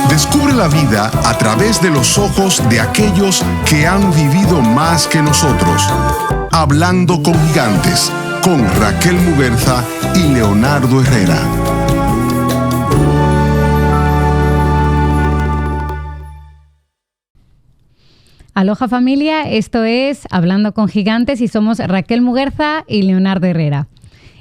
Descubre la vida a través de los ojos de aquellos que han vivido más que nosotros. Hablando con Gigantes, con Raquel Muguerza y Leonardo Herrera. Aloha familia, esto es Hablando con Gigantes y somos Raquel Muguerza y Leonardo Herrera.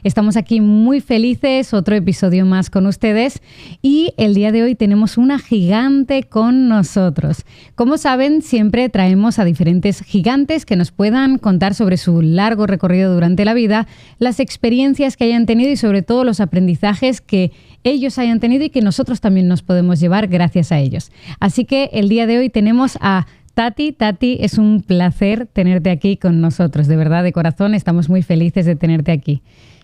Estamos aquí muy felices, otro episodio más con ustedes y el día de hoy tenemos una gigante con nosotros. Como saben, siempre traemos a diferentes gigantes que nos puedan contar sobre su largo recorrido durante la vida, las experiencias que hayan tenido y sobre todo los aprendizajes que ellos hayan tenido y que nosotros también nos podemos llevar gracias a ellos. Así que el día de hoy tenemos a Tati. Tati, es un placer tenerte aquí con nosotros, de verdad, de corazón, estamos muy felices de tenerte aquí.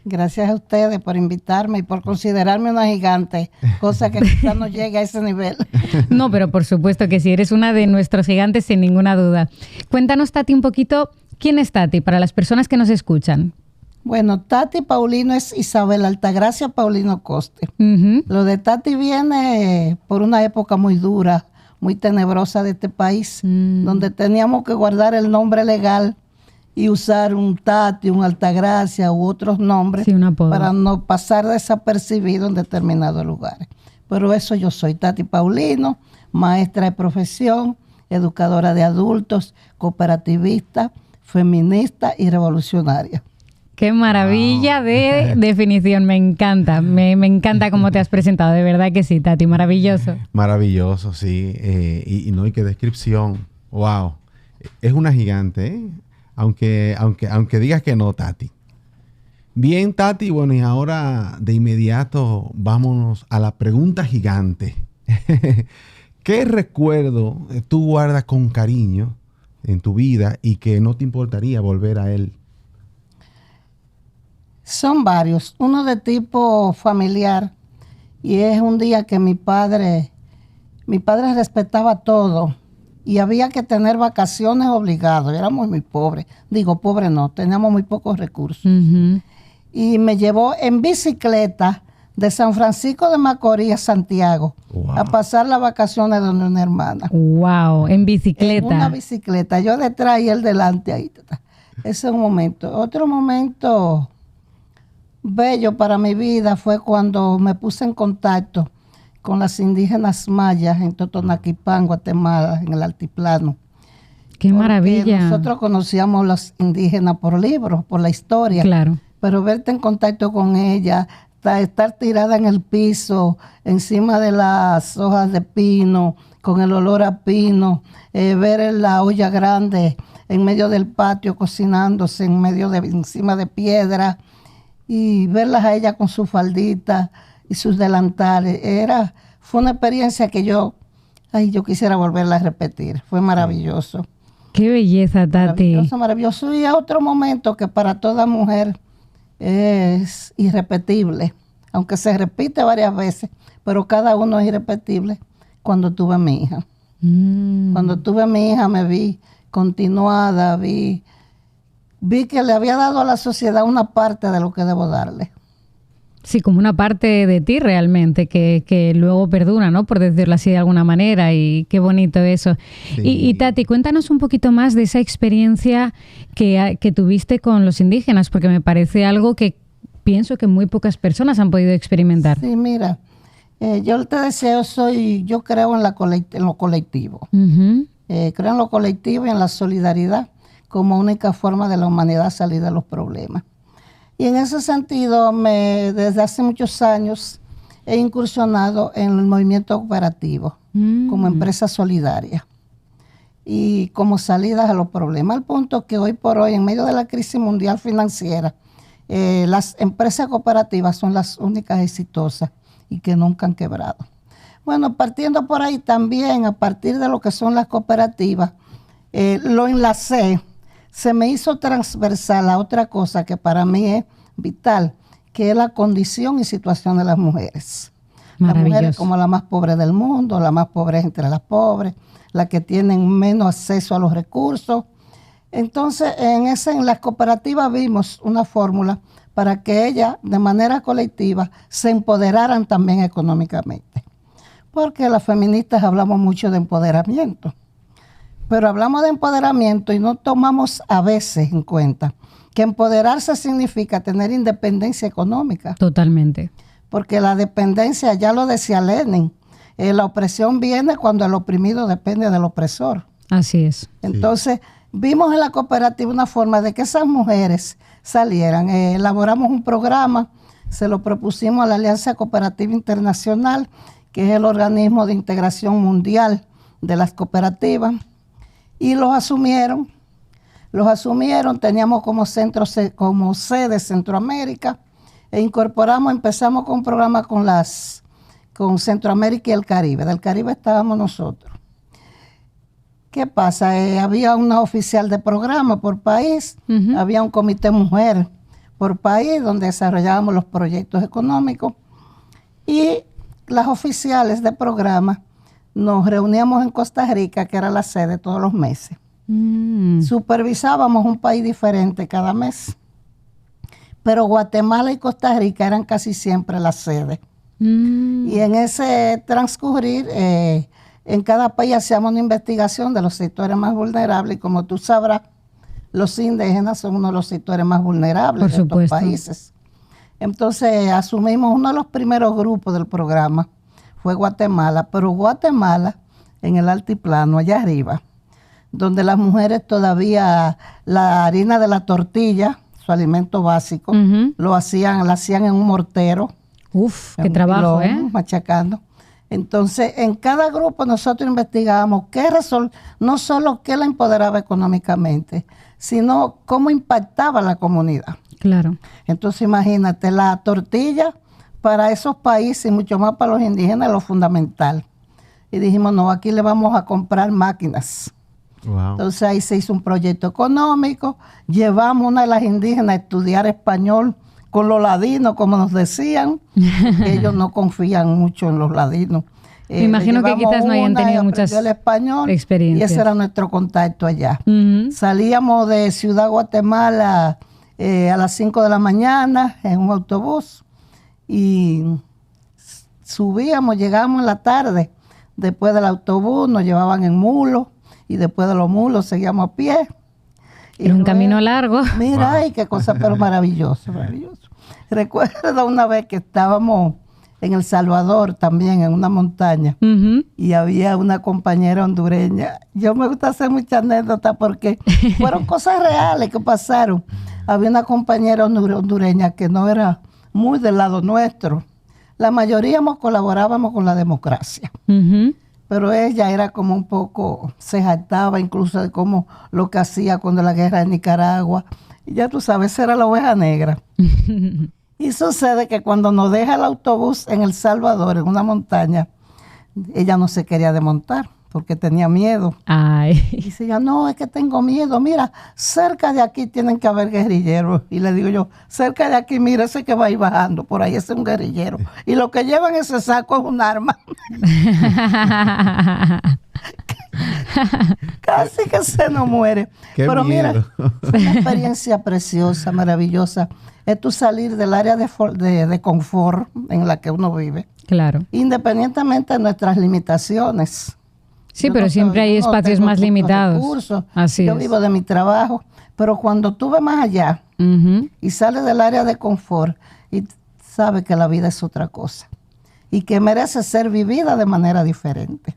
Gracias a ustedes por invitarme y por considerarme una gigante, cosa que quizás no llegue a ese nivel. No, pero por supuesto que sí, eres una de nuestros gigantes sin ninguna duda. Cuéntanos, Tati, un poquito, ¿quién es Tati para las personas que nos escuchan? Bueno, Tati Paulino es Isabel Altagracia Paulino Coste. Lo de Tati viene por una época muy dura, muy tenebrosa de este país, donde teníamos que guardar el nombre legal y usar un Tati, un Altagracia u otros nombres para no pasar desapercibido en determinados lugares. Pero eso yo soy Tati Paulino, maestra de profesión, educadora de adultos, cooperativista, feminista y revolucionaria. ¡Qué maravilla de definición! Me encanta, me encanta cómo te has presentado, de verdad que sí, Tati, maravilloso. Maravilloso, sí, y qué descripción, wow, es una gigante, ¿eh? Aunque digas que no, Tati. Bien, Tati, bueno, y ahora de inmediato vámonos a la pregunta gigante. ¿Qué recuerdo tú guardas con cariño en tu vida y que no te importaría volver a él? Son varios. Uno de tipo familiar, y es un día que mi padre respetaba todo. Y había que tener vacaciones obligadas. Éramos muy pobres. Digo, pobres no, teníamos muy pocos recursos. Y me llevó en bicicleta de San Francisco de Macorís a Santiago a pasar las vacaciones donde una hermana. ¡Wow! En bicicleta. En una bicicleta. Yo detrás y él delante ahí. Ese es un momento. Otro momento bello para mi vida fue cuando me puse en contacto con las indígenas mayas en Totonaquipán, Guatemala, en el altiplano. ¡Qué maravilla! Nosotros conocíamos a los indígenas por libros, por la historia. Claro. Pero verte en contacto con ellas, estar tirada en el piso, encima de las hojas de pino, con el olor a pino, ver en la olla grande en medio del patio cocinándose encima de piedra, y verlas a ellas con su faldita y sus delantales. Fue una experiencia que yo quisiera volverla a repetir. Fue maravilloso. ¡Qué belleza, Tati! Maravilloso, maravilloso. Y otro momento que para toda mujer es irrepetible, aunque se repite varias veces, pero cada uno es irrepetible. Cuando tuve a mi hija. Cuando tuve a mi hija me vi continuada, vi que le había dado a la sociedad una parte de lo que debo darle. Sí, como una parte de ti realmente, que luego perdura, ¿no? Por decirlo así de alguna manera, y qué bonito eso. Sí. Y Tati, cuéntanos un poquito más de esa experiencia que tuviste con los indígenas, porque me parece algo que pienso que muy pocas personas han podido experimentar. Sí, mira, yo te decía, yo creo en lo colectivo. Creo en lo colectivo y en la solidaridad como única forma de la humanidad salir de los problemas. Y en ese sentido, desde hace muchos años he incursionado en el movimiento cooperativo como empresa solidaria y como salidas a los problemas, al punto que hoy por hoy, en medio de la crisis mundial financiera, las empresas cooperativas son las únicas exitosas y que nunca han quebrado. Bueno, partiendo por ahí también, a partir de lo que son las cooperativas, lo enlacé. Se me hizo transversal a otra cosa que para mí es vital, que es la condición y situación de las mujeres. Las mujeres como la más pobre del mundo, la más pobre entre las pobres, las que tienen menos acceso a los recursos. Entonces, en las cooperativas vimos una fórmula para que ellas, de manera colectiva, se empoderaran también económicamente. Porque las feministas hablamos mucho de empoderamiento. Pero hablamos de empoderamiento y no tomamos a veces en cuenta que empoderarse significa tener independencia económica. Totalmente. Porque la dependencia, ya lo decía Lenin, la opresión viene cuando el oprimido depende del opresor. Así es. Entonces, vimos en la cooperativa una forma de que esas mujeres salieran. Elaboramos un programa, se lo propusimos a la Alianza Cooperativa Internacional, que es el organismo de integración mundial de las cooperativas, y los asumieron, teníamos como sede Centroamérica, e empezamos con un programa con Centroamérica y el Caribe. Del Caribe estábamos nosotros. ¿Qué pasa? Había una oficial de programa por país, había un comité mujer por país donde desarrollábamos los proyectos económicos, y las oficiales de programa nos reuníamos en Costa Rica, que era la sede, todos los meses. Supervisábamos un país diferente cada mes, pero Guatemala y Costa Rica eran casi siempre la sede. Y en ese transcurrir, en cada país hacíamos una investigación de los sectores más vulnerables, y como tú sabrás, los indígenas son uno de los sectores más vulnerables de estos países. Entonces asumimos uno de los primeros grupos del programa, fue Guatemala, pero Guatemala en el altiplano, allá arriba, donde las mujeres todavía la harina de la tortilla, su alimento básico, la hacían en un mortero. Uf, qué trabajo, machacando. Entonces, en cada grupo nosotros investigábamos no solo qué la empoderaba económicamente, sino cómo impactaba la comunidad. Claro. Entonces, imagínate, la tortilla para esos países, y mucho más para los indígenas, es lo fundamental. Y dijimos, no, aquí le vamos a comprar máquinas. Wow. Entonces, ahí se hizo un proyecto económico, llevamos a una de las indígenas a estudiar español con los ladinos, como nos decían, que ellos no confían mucho en los ladinos. Me imagino que quizás no hayan tenido muchas experiencias. Y ese era nuestro contacto allá. Salíamos de Ciudad Guatemala a las 5 de la mañana en un autobús y subíamos, llegábamos en la tarde. Después del autobús nos llevaban en mulos y después de los mulos seguíamos a pie. Era un camino largo. Mira, ay, qué cosa, pero maravilloso, maravilloso. Recuerdo una vez que estábamos en El Salvador también, en una montaña, y había una compañera hondureña. Yo me gusta hacer muchas anécdotas porque fueron cosas reales que pasaron. Había una compañera hondureña que no era muy del lado nuestro. La mayoría colaborábamos con la democracia. Pero ella era como un poco, se jactaba incluso de cómo lo que hacía cuando la guerra de Nicaragua. Y ya tú sabes, era la oveja negra. Y sucede que cuando nos deja el autobús en El Salvador, en una montaña, ella no se quería desmontar porque tenía miedo. Ay. Y dice ella, no, es que tengo miedo. Mira, cerca de aquí tienen que haber guerrilleros. Y le digo yo, cerca de aquí, mira, ese que va a ir bajando, por ahí ese es un guerrillero. Y lo que lleva en ese saco es un arma. Casi que se nos muere. Pero mira, fue una experiencia preciosa, maravillosa. Es tu salir del área de confort en la que uno vive. Claro. Independientemente de nuestras limitaciones. Sí, pero siempre hay espacios más limitados. Yo vivo de mi trabajo, pero cuando tú ves más allá y sales del área de confort y sabes que la vida es otra cosa y que merece ser vivida de manera diferente.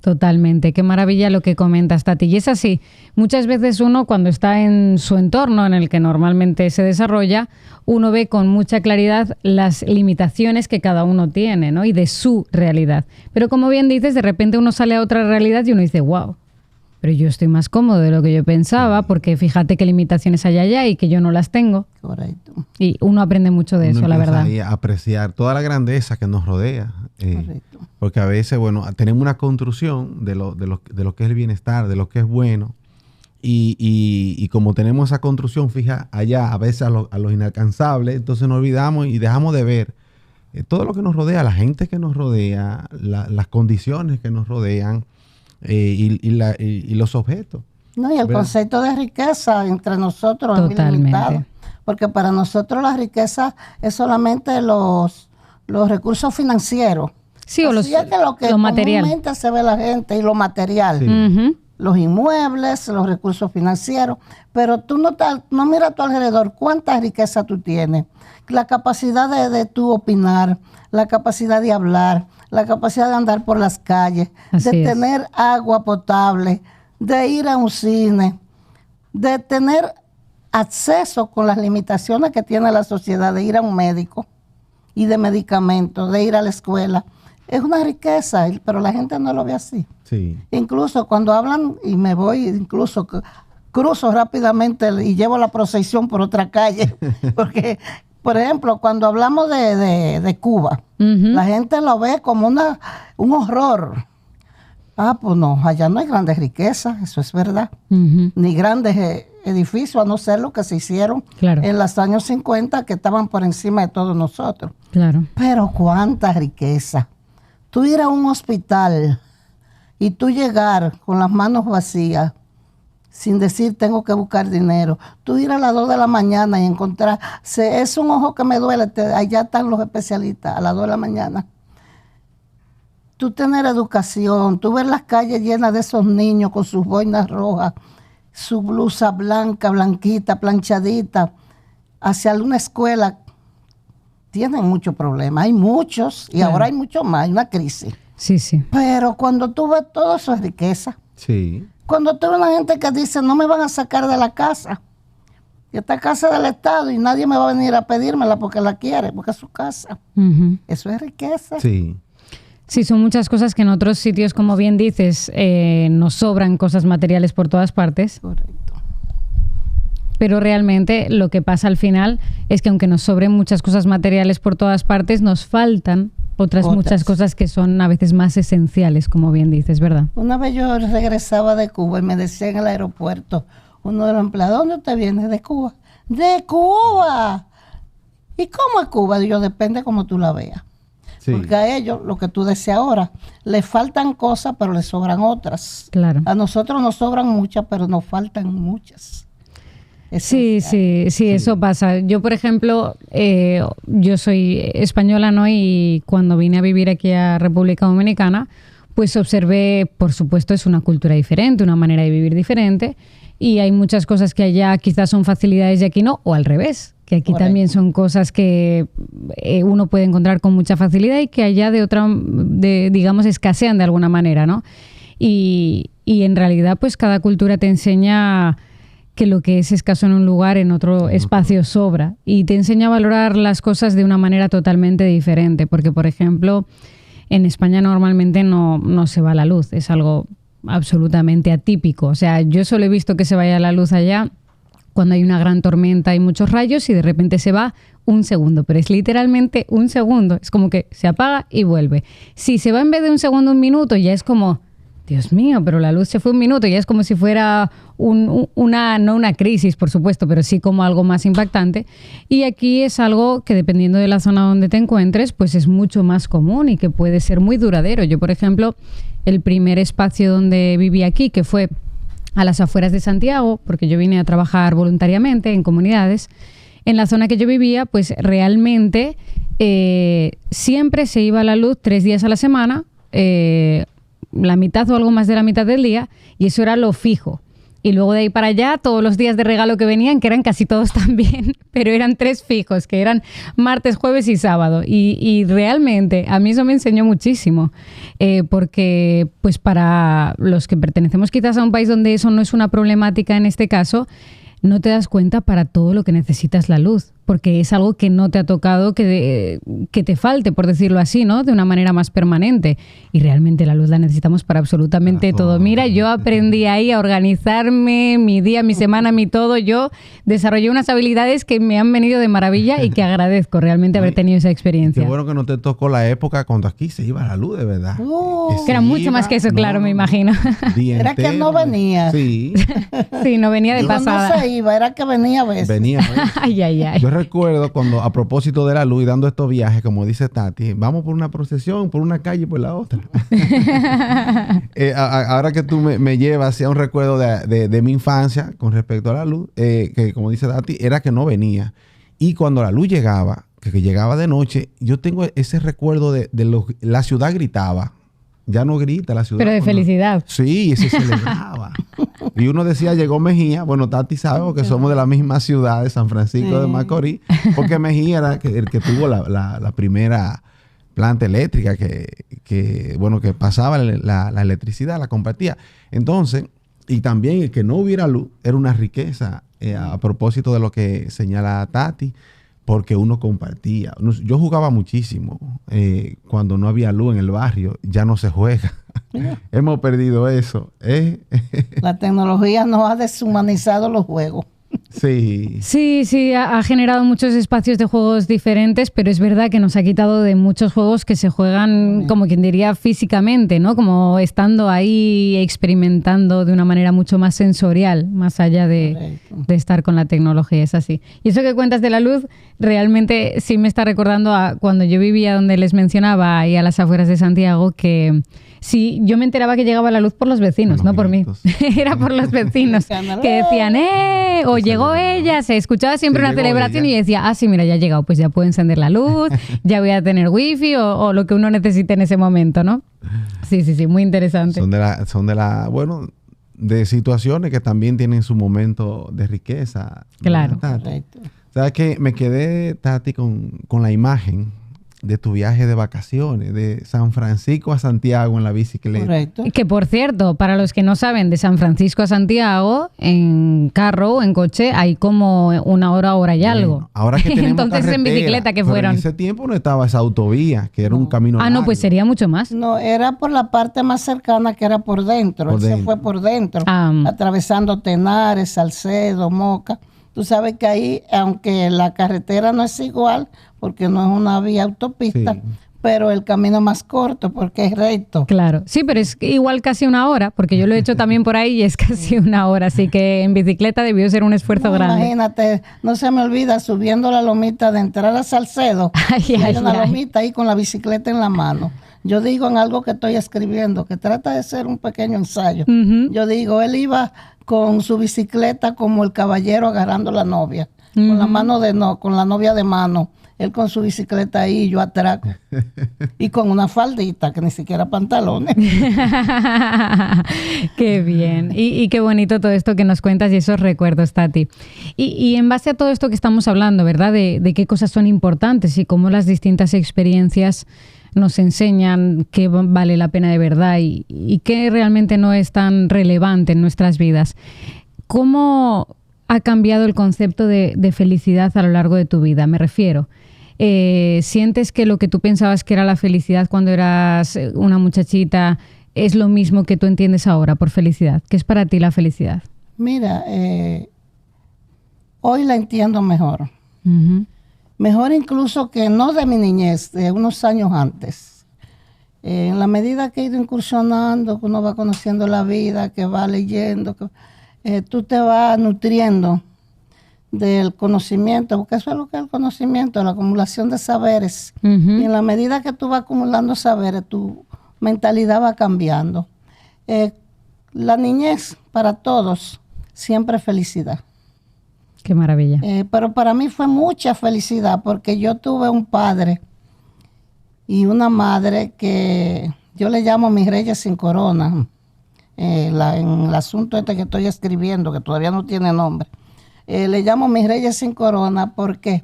Totalmente, qué maravilla lo que comentas, Tati. Y es así, muchas veces uno cuando está en su entorno en el que normalmente se desarrolla, uno ve con mucha claridad las limitaciones que cada uno tiene, ¿no? Y de su realidad. Pero como bien dices, de repente uno sale a otra realidad y uno dice, wow, pero yo estoy más cómodo de lo que yo pensaba, porque fíjate qué limitaciones hay allá y que yo no las tengo. Correcto. Y uno aprende mucho de eso, la verdad. Y a apreciar toda la grandeza que nos rodea. Correcto. Porque a veces, bueno, tenemos una construcción de lo que es el bienestar, de lo que es bueno. Y como tenemos esa construcción fija allá, a veces a los inalcanzables, entonces nos olvidamos y dejamos de ver todo lo que nos rodea, la gente que nos rodea, las condiciones que nos rodean y los objetos. No, y el concepto de riqueza entre nosotros es muy limitado. Porque para nosotros la riqueza es solamente los recursos financieros. Sí, o Así es que lo que material. comúnmente se ve la gente y lo material. Ujú. Los inmuebles, los recursos financieros, pero tú no miras a tu alrededor cuánta riqueza tú tienes, la capacidad de tú opinar, la capacidad de hablar, la capacidad de andar por las calles, Así de es. tener agua potable, de ir a un cine, de tener acceso con las limitaciones que tiene la sociedad, de ir a un médico y de medicamentos, de ir a la escuela. Es una riqueza, pero la gente no lo ve así. Sí. Incluso cuando hablan, y me voy, incluso cruzo rápidamente y llevo la procesión por otra calle, porque, por ejemplo, cuando hablamos de Cuba, la gente lo ve como un horror. Ah, pues no, allá no hay grandes riquezas, eso es verdad, ni grandes edificios, a no ser lo que se hicieron Claro. en los años 50, que estaban por encima de todos nosotros. Claro. Pero cuánta riqueza. Tú ir a un hospital y tú llegar con las manos vacías, sin decir tengo que buscar dinero. Tú ir a las 2 de la mañana y encontrar, es un ojo que me duele, allá están los especialistas a las 2 de la mañana. Tú tener educación, tú ver las calles llenas de esos niños con sus boinas rojas, su blusa blanca, blanquita, planchadita, hacia una escuela. Tienen muchos problemas, hay muchos, y Claro. ahora hay mucho más, hay una crisis. Sí, sí. Pero cuando tú ves todo eso es riqueza. Sí. Cuando tú ves una gente que dice, no me van a sacar de la casa, y esta casa es del Estado y nadie me va a venir a pedírmela porque la quiere, porque es su casa. Ujú. Eso es riqueza. Sí. Sí, son muchas cosas que en otros sitios, como bien dices, nos sobran cosas materiales por todas partes. Correcto. Pero realmente lo que pasa al final es que aunque nos sobren muchas cosas materiales por todas partes, nos faltan otras muchas cosas que son a veces más esenciales, como bien dices, ¿verdad? Una vez yo regresaba de Cuba y me decía en el aeropuerto, uno de los empleados, ¿dónde usted viene? ¿De Cuba? ¡De Cuba! ¿Y cómo es Cuba? Y yo, depende como tú la veas. Sí. Porque a ellos, lo que tú decías ahora, les faltan cosas, pero les sobran otras. Claro. A nosotros nos sobran muchas, pero nos faltan muchas. Sí, eso pasa. Yo, por ejemplo, yo soy española, ¿no? Y cuando vine a vivir aquí a República Dominicana, pues observé, por supuesto, es una cultura diferente, una manera de vivir diferente. Y hay muchas cosas que allá quizás son facilidades y aquí no, o al revés, que aquí Correcto. también son cosas que uno puede encontrar con mucha facilidad y que allá digamos, escasean de alguna manera, ¿no? Y en realidad, pues cada cultura te enseña que lo que es escaso en un lugar, en otro espacio sobra. Y te enseña a valorar las cosas de una manera totalmente diferente. Porque, por ejemplo, en España normalmente no se va la luz. Es algo absolutamente atípico. O sea, yo solo he visto que se vaya la luz allá cuando hay una gran tormenta y muchos rayos y de repente se va un segundo. Pero es literalmente un segundo. Es como que se apaga y vuelve. Si se va en vez de un segundo, un minuto, ya es como... Dios mío, pero la luz se fue un minuto, ya es como si fuera no una crisis, por supuesto, pero sí como algo más impactante. Y aquí es algo que dependiendo de la zona donde te encuentres, pues es mucho más común y que puede ser muy duradero. Yo, por ejemplo, el primer espacio donde viví aquí, que fue a las afueras de Santiago, porque yo vine a trabajar voluntariamente en comunidades, en la zona que yo vivía, pues realmente siempre se iba la luz 3 días a la semana, la mitad o algo más de la mitad del día, y eso era lo fijo. Y luego de ahí para allá, todos los días de regalo que venían, que eran casi todos también, pero eran 3 fijos, que eran martes, jueves y sábado. Y realmente a mí eso me enseñó muchísimo, porque pues para los que pertenecemos quizás a un país donde eso no es una problemática en este caso, no te das cuenta para todo lo que necesitas la luz, porque es algo que no te ha tocado que te falte, por decirlo así, ¿no? De una manera más permanente. Y realmente la luz la necesitamos para absolutamente todo. Mira, yo aprendí ahí a organizarme, mi día, mi semana, mi todo. Yo desarrollé unas habilidades que me han venido de maravilla y que agradezco realmente haber tenido esa experiencia. Qué bueno que no te tocó la época cuando aquí se iba la luz, de verdad. Que era mucho más que eso, claro, me imagino. Era que no venía. Sí. Sí, no venía de pasada. No se iba, era que venía a veces. Venía. Ay, ay, ay. Yo recuerdo cuando, a propósito de la luz y dando estos viajes, como dice Tati, vamos por una procesión, por una calle y por la otra. Ahora que tú me llevas hacia un recuerdo de mi infancia con respecto a la luz, que como dice Tati, era que no venía. Y cuando la luz llegaba, que llegaba de noche, yo tengo ese recuerdo de la ciudad gritaba. Ya no grita la ciudad. Pero de felicidad. Sí, se celebraba. Y uno decía, llegó Mejía. Bueno, Tati sabe porque somos de la misma ciudad de San Francisco de Macorís, porque Mejía era el que tuvo la primera planta eléctrica que pasaba la electricidad, la compartía. Entonces, y también el que no hubiera luz era una riqueza, a propósito de lo que señala Tati, porque uno compartía. Yo jugaba muchísimo cuando no había luz en el barrio. Ya no se juega. Hemos perdido eso. La tecnología nos ha deshumanizado los juegos. Sí. Sí, ha generado muchos espacios de juegos diferentes, pero es verdad que nos ha quitado de muchos juegos que se juegan, como quien diría, físicamente, ¿no? Como estando ahí experimentando de una manera mucho más sensorial, más allá de estar con la tecnología, es así. Y eso que cuentas de la luz, realmente sí me está recordando a cuando yo vivía donde les mencionaba, ahí a las afueras de Santiago, que sí, yo me enteraba que llegaba la luz por los vecinos, no por mí. Era por los vecinos que decían, o llegó ella, se escuchaba siempre una celebración y decía, sí, mira, ya ha llegado, pues ya puedo encender la luz, ya voy a tener wifi o lo que uno necesite en ese momento, ¿no? Sí, muy interesante. Bueno, de situaciones que también tienen su momento de riqueza. Claro. ¿Sabes qué? Me quedé, Tati, con la imagen de tu viaje de vacaciones, de San Francisco a Santiago en la bicicleta. Correcto. Que por cierto, para los que no saben, de San Francisco a Santiago, en carro o en coche, hay como 1 hora y algo. Bueno, ahora que tenemos entonces carretera, en bicicleta que fueron. En ese tiempo no estaba esa autovía, que era un camino largo. No, pues sería mucho más. No, era por la parte más cercana, que era por dentro. Se fue por dentro, atravesando Tenares, Salcedo, Moca. Tú sabes que ahí, aunque la carretera no es igual, porque no es una vía autopista, pero el camino más corto, porque es recto. Claro, sí, pero es igual casi 1 hora, porque yo lo he hecho también por ahí y es casi 1 hora, así que en bicicleta debió ser un esfuerzo grande. Imagínate, no se me olvida subiendo la lomita de entrar a Salcedo, una lomita ahí con la bicicleta en la mano. Yo digo en algo que estoy escribiendo, que trata de ser un pequeño ensayo. Yo digo, él iba con su bicicleta como el caballero agarrando la novia, con la mano con la novia de mano. Él con su bicicleta ahí y yo atrás. Y con una faldita, que ni siquiera pantalones. Qué bien. Y qué bonito todo esto que nos cuentas y esos recuerdos, Tati. Y en base a todo esto que estamos hablando, ¿verdad? De qué cosas son importantes y cómo las distintas experiencias nos enseñan qué vale la pena de verdad y qué realmente no es tan relevante en nuestras vidas. ¿Cómo ha cambiado el concepto de felicidad a lo largo de tu vida? Me refiero, ¿sientes que lo que tú pensabas que era la felicidad cuando eras una muchachita es lo mismo que tú entiendes ahora por felicidad? ¿Qué es para ti la felicidad? Mira, hoy la entiendo mejor. Mejor incluso que no de mi niñez, de unos años antes. En la medida que he ido incursionando, que uno va conociendo la vida, que va leyendo, tú te vas nutriendo del conocimiento, porque eso es lo que es el conocimiento, la acumulación de saberes. Y en la medida que tú vas acumulando saberes, tu mentalidad va cambiando. La niñez, para todos, siempre felicidad. Qué maravilla. Pero para mí fue mucha felicidad, porque yo tuve un padre y una madre que yo le llamo mis reyes sin corona. En el asunto este que estoy escribiendo, que todavía no tiene nombre, le llamo mis reyes sin corona porque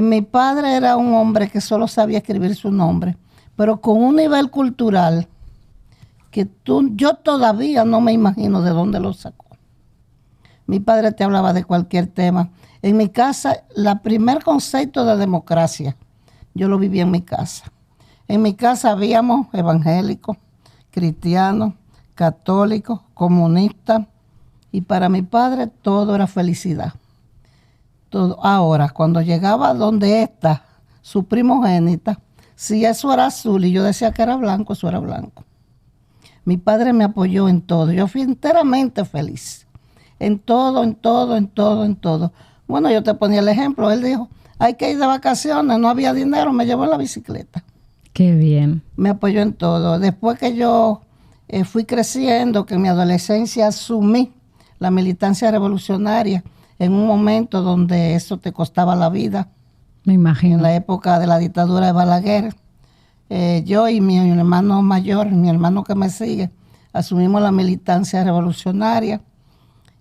mi padre era un hombre que solo sabía escribir su nombre, pero con un nivel cultural que yo todavía no me imagino de dónde lo sacó. Mi padre te hablaba de cualquier tema. En mi casa, el primer concepto de democracia, yo lo viví en mi casa. En mi casa habíamos evangélicos, cristianos, católicos, comunistas, y para mi padre todo era felicidad. Todo. Ahora, cuando llegaba donde está, su primogénita, si eso era azul y yo decía que era blanco, eso era blanco. Mi padre me apoyó en todo. Yo fui enteramente feliz. En todo. Bueno, yo te ponía el ejemplo. Él dijo, hay que ir de vacaciones, no había dinero, me llevó en la bicicleta. Qué bien. Me apoyó en todo. Después que yo fui creciendo, que en mi adolescencia asumí la militancia revolucionaria en un momento donde eso te costaba la vida. Me imagino. En la época de la dictadura de Balaguer, yo y mi hermano mayor, mi hermano que me sigue, asumimos la militancia revolucionaria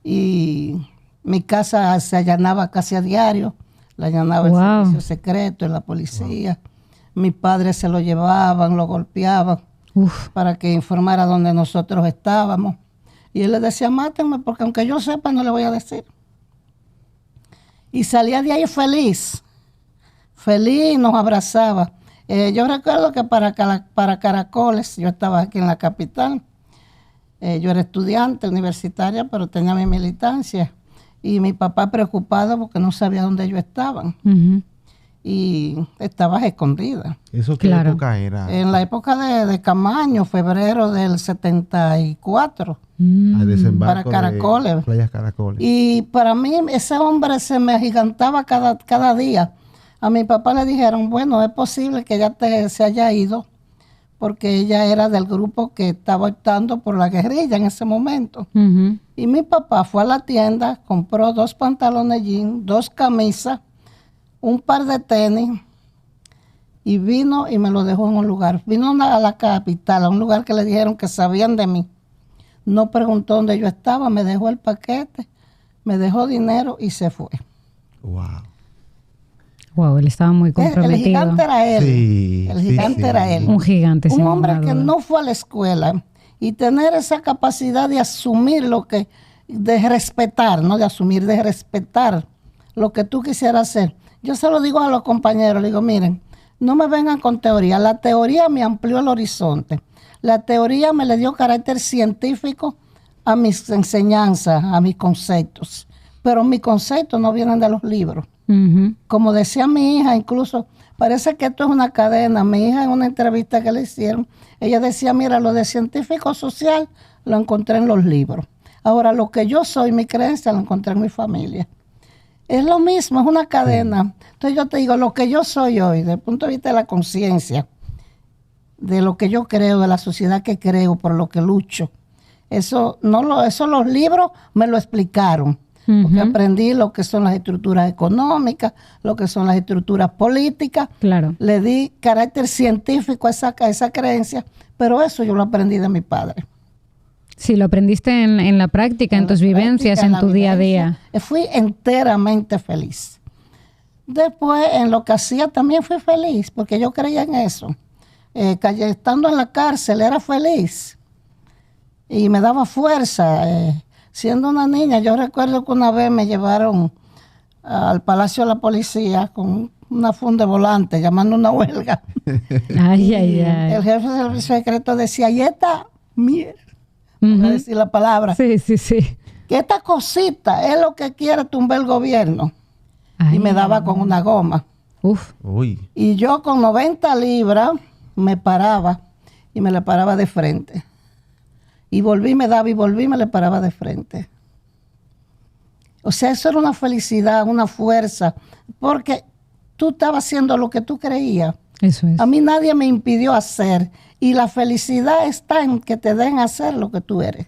y mi casa se allanaba casi a diario, la allanaba el servicio secreto, la policía. Mi padre se lo llevaban, lo golpeaban para que informara dónde nosotros estábamos. Y él le decía, mátenme, porque aunque yo sepa, no le voy a decir. Y salía de ahí feliz, y nos abrazaba. Yo recuerdo que para Caracoles, yo estaba aquí en la capital, yo era estudiante universitaria, pero tenía mi militancia. Y mi papá preocupado porque no sabía dónde yo estaba. Y estaba escondida. ¿Eso qué época era? En la época de Camaño, febrero del 74. Desembarco para Caracoles. De Playas Caracoles. Y para mí ese hombre se me agigantaba cada día. A mi papá le dijeron, bueno, es posible que ella se haya ido porque ella era del grupo que estaba optando por la guerrilla en ese momento. Y mi papá fue a la tienda, compró 2 pantalones jean, 2 camisas, un par de tenis y vino y me lo dejó en un lugar. Vino a la capital, a un lugar que le dijeron que sabían de mí. No preguntó dónde yo estaba, me dejó el paquete, me dejó dinero y se fue. Wow, él estaba muy comprometido. El gigante era él. Sí, el gigante era él. Un gigante. Un hombre que no fue a la escuela y tener esa capacidad de asumir de respetar, no de asumir, de respetar lo que tú quisieras hacer. Yo se lo digo a los compañeros, le digo, miren, no me vengan con teoría. La teoría me amplió el horizonte. La teoría me le dio carácter científico a mis enseñanzas, a mis conceptos. Pero mis conceptos no vienen de los libros. Como decía mi hija, incluso parece que esto es una cadena. Mi hija en una entrevista que le hicieron, ella decía, mira, lo de científico social lo encontré en los libros. Ahora, lo que yo soy, mi creencia, lo encontré en mi familia. Es lo mismo, es una cadena. Entonces yo te digo, lo que yo soy hoy, desde el punto de vista de la conciencia, de lo que yo creo, de la sociedad que creo, por lo que lucho, eso los libros me lo explicaron. Porque aprendí lo que son las estructuras económicas, lo que son las estructuras políticas. Claro. Le di carácter científico a esa creencia, pero eso yo lo aprendí de mi padre. Sí, lo aprendiste en la práctica, en tus vivencias, en tu día a día. Fui enteramente feliz. Después, en lo que hacía también fui feliz, porque yo creía en eso. Estando en la cárcel era feliz y me daba fuerza. Siendo una niña, yo recuerdo que una vez me llevaron al Palacio de la Policía con una funda de volante, llamando una huelga. Ay. El jefe del servicio secreto decía, y esta mierda, voy a decir la palabra, sí, que esta cosita es lo que quiere tumbar el gobierno. Ay, y me daba con una goma. Uy. Y yo con 90 libras me paraba y me la paraba de frente. Y volví, me daba y volví, me le paraba de frente. O sea, eso era una felicidad, una fuerza, porque tú estabas haciendo lo que tú creías. Eso es. A mí nadie me impidió hacer. Y la felicidad está en que te dejen hacer lo que tú eres.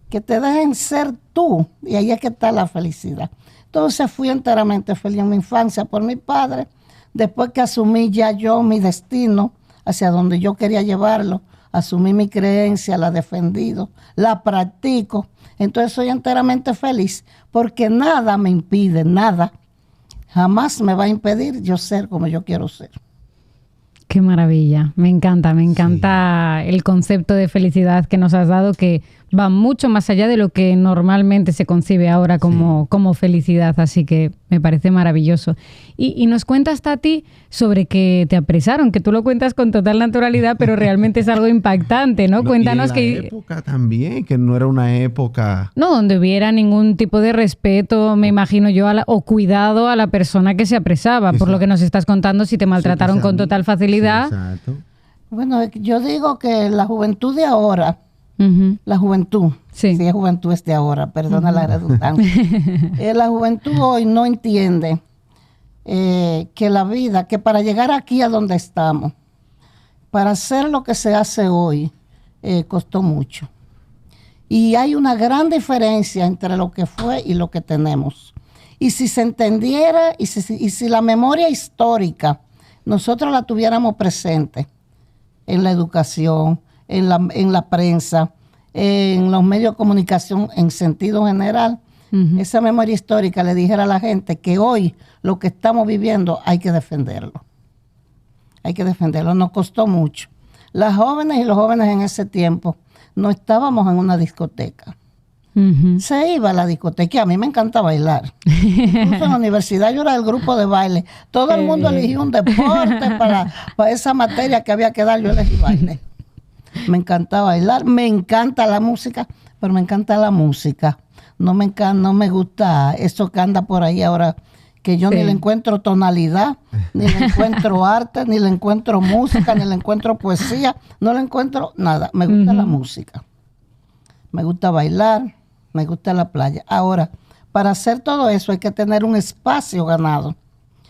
Que te dejen ser tú. Y ahí es que está la felicidad. Entonces fui enteramente feliz en mi infancia por mi padre. Después que asumí ya yo mi destino, hacia donde yo quería llevarlo, asumí mi creencia, la he defendido, la practico. Entonces soy enteramente feliz porque nada me impide, nada, jamás me va a impedir yo ser como yo quiero ser. Qué maravilla, me encanta el concepto de felicidad que nos has dado, que va mucho más allá de lo que normalmente se concibe ahora como felicidad, así que me parece maravilloso. Y nos cuentas, Tati, sobre que te apresaron, que tú lo cuentas con total naturalidad, pero realmente es algo impactante, ¿no? Cuéntanos que... Y en la época también, que no era una época... No, donde hubiera ningún tipo de respeto, me imagino yo, o cuidado a la persona que se apresaba, por lo que nos estás contando, si te maltrataron con total facilidad. Sí, exacto. Bueno, yo digo que la juventud de ahora, la juventud, si es juventud es de ahora, perdona la redundancia. La juventud hoy no entiende que la vida, que para llegar aquí a donde estamos, para hacer lo que se hace hoy, costó mucho. Y hay una gran diferencia entre lo que fue y lo que tenemos. Y si se entendiera, y si la memoria histórica nosotros la tuviéramos presente en la educación, en la prensa, en los medios de comunicación en sentido general, esa memoria histórica le dijera a la gente que hoy lo que estamos viviendo hay que defenderlo. Hay que defenderlo. Nos costó mucho. Las jóvenes y los jóvenes en ese tiempo no estábamos en una discoteca. Se iba a la discoteca. A mí me encanta bailar. Incluso en la universidad yo era del grupo de baile. Todo el mundo eligió un deporte para esa materia que había que dar. Yo elegí baile. Me encanta bailar. Me encanta la música, pero me encanta la música. No me gusta eso que anda por ahí ahora, que yo ni le encuentro tonalidad, ni le encuentro arte, ni le encuentro música, ni le encuentro poesía. No le encuentro nada. Me gusta la música. Me gusta bailar. Me gusta la playa. Ahora, para hacer todo eso hay que tener un espacio ganado.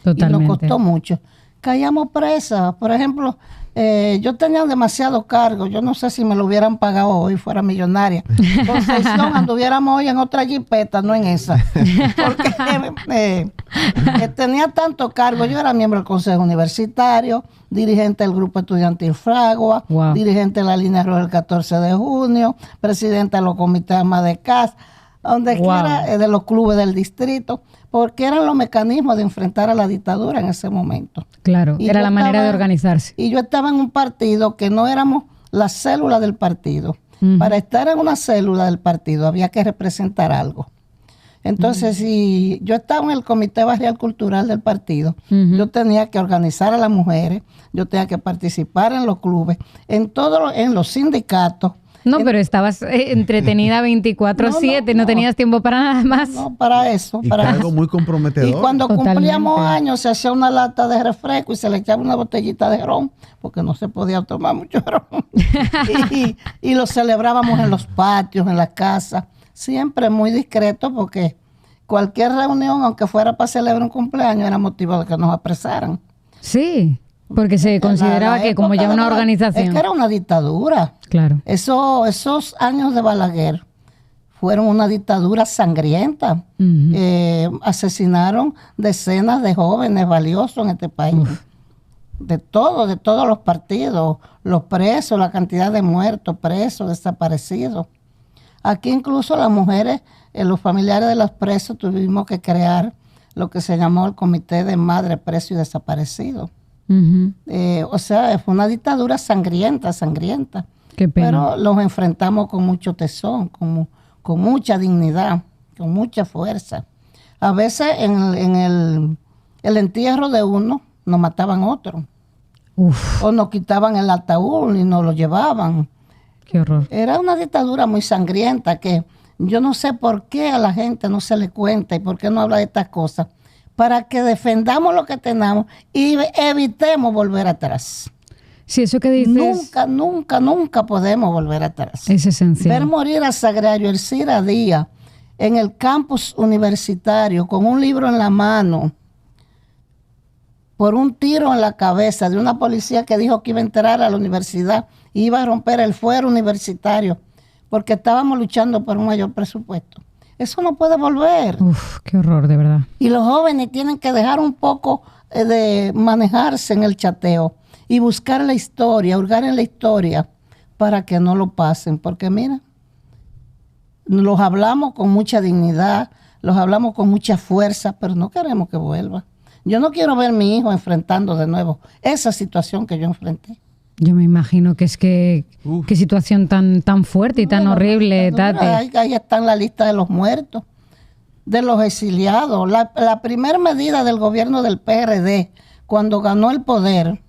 Totalmente. Y nos costó mucho. Caíamos presas. Por ejemplo, yo tenía demasiado cargo. Yo no sé si me lo hubieran pagado hoy, fuera millonaria. Concepción, anduviéramos hoy en otra jipeta, no en esa. Porque tenía tanto cargo. Yo era miembro del Consejo Universitario, dirigente del Grupo Estudiantil Fragua, dirigente de la Línea Roja del 14 de junio, presidenta de los comités de ama de casa, donde quiera, de los clubes del distrito, porque eran los mecanismos de enfrentar a la dictadura en ese momento. Claro, era la manera de organizarse. Y yo estaba en un partido que no éramos la célula del partido. Para estar en una célula del partido había que representar algo. Entonces, si yo estaba en el Comité Barrial Cultural del partido, yo tenía que organizar a las mujeres, yo tenía que participar en los clubes, en los sindicatos. No, pero estabas entretenida 24/7, no tenías tiempo para nada más. No, para eso. Y algo muy comprometedor. Y cuando cumplíamos años se hacía una lata de refresco y se le echaba una botellita de ron, porque no se podía tomar mucho ron. y lo celebrábamos en los patios, en las casas, siempre muy discreto, porque cualquier reunión, aunque fuera para celebrar un cumpleaños, era motivo de que nos apresaran. Sí. Porque se consideraba que como ya una organización. Es que era una dictadura. Claro. Esos años de Balaguer fueron una dictadura sangrienta. Asesinaron decenas de jóvenes valiosos en este país. De todos los partidos. Los presos, la cantidad de muertos, presos, desaparecidos. Aquí incluso las mujeres, los familiares de los presos, tuvimos que crear lo que se llamó el Comité de Madre, Preso y Desaparecido. O sea, fue una dictadura sangrienta. Qué pena. Pero los enfrentamos con mucho tesón, con mucha dignidad, con mucha fuerza. A veces en el entierro de uno nos mataban otro. O nos quitaban el ataúd y nos lo llevaban. Qué horror. Era una dictadura muy sangrienta que yo no sé por qué a la gente no se le cuenta y por qué no habla de estas cosas, para que defendamos lo que tenemos y evitemos volver atrás. Sí, eso que dices. Nunca podemos volver atrás. Es esencial. Ver morir a Sagrario Ercira Díaz en el campus universitario con un libro en la mano por un tiro en la cabeza de una policía que dijo que iba a entrar a la universidad y iba a romper el fuero universitario porque estábamos luchando por un mayor presupuesto. Eso no puede volver. Qué horror, de verdad. Y los jóvenes tienen que dejar un poco de manejarse en el chateo y buscar la historia, hurgar en la historia para que no lo pasen. Porque mira, los hablamos con mucha dignidad, los hablamos con mucha fuerza, pero no queremos que vuelva. Yo no quiero ver a mi hijo enfrentando de nuevo esa situación que yo enfrenté. Yo me imagino que es qué situación tan fuerte y tan horrible, Tati. Ahí está en la lista de los muertos, de los exiliados. La primera medida del gobierno del PRD, cuando ganó el poder,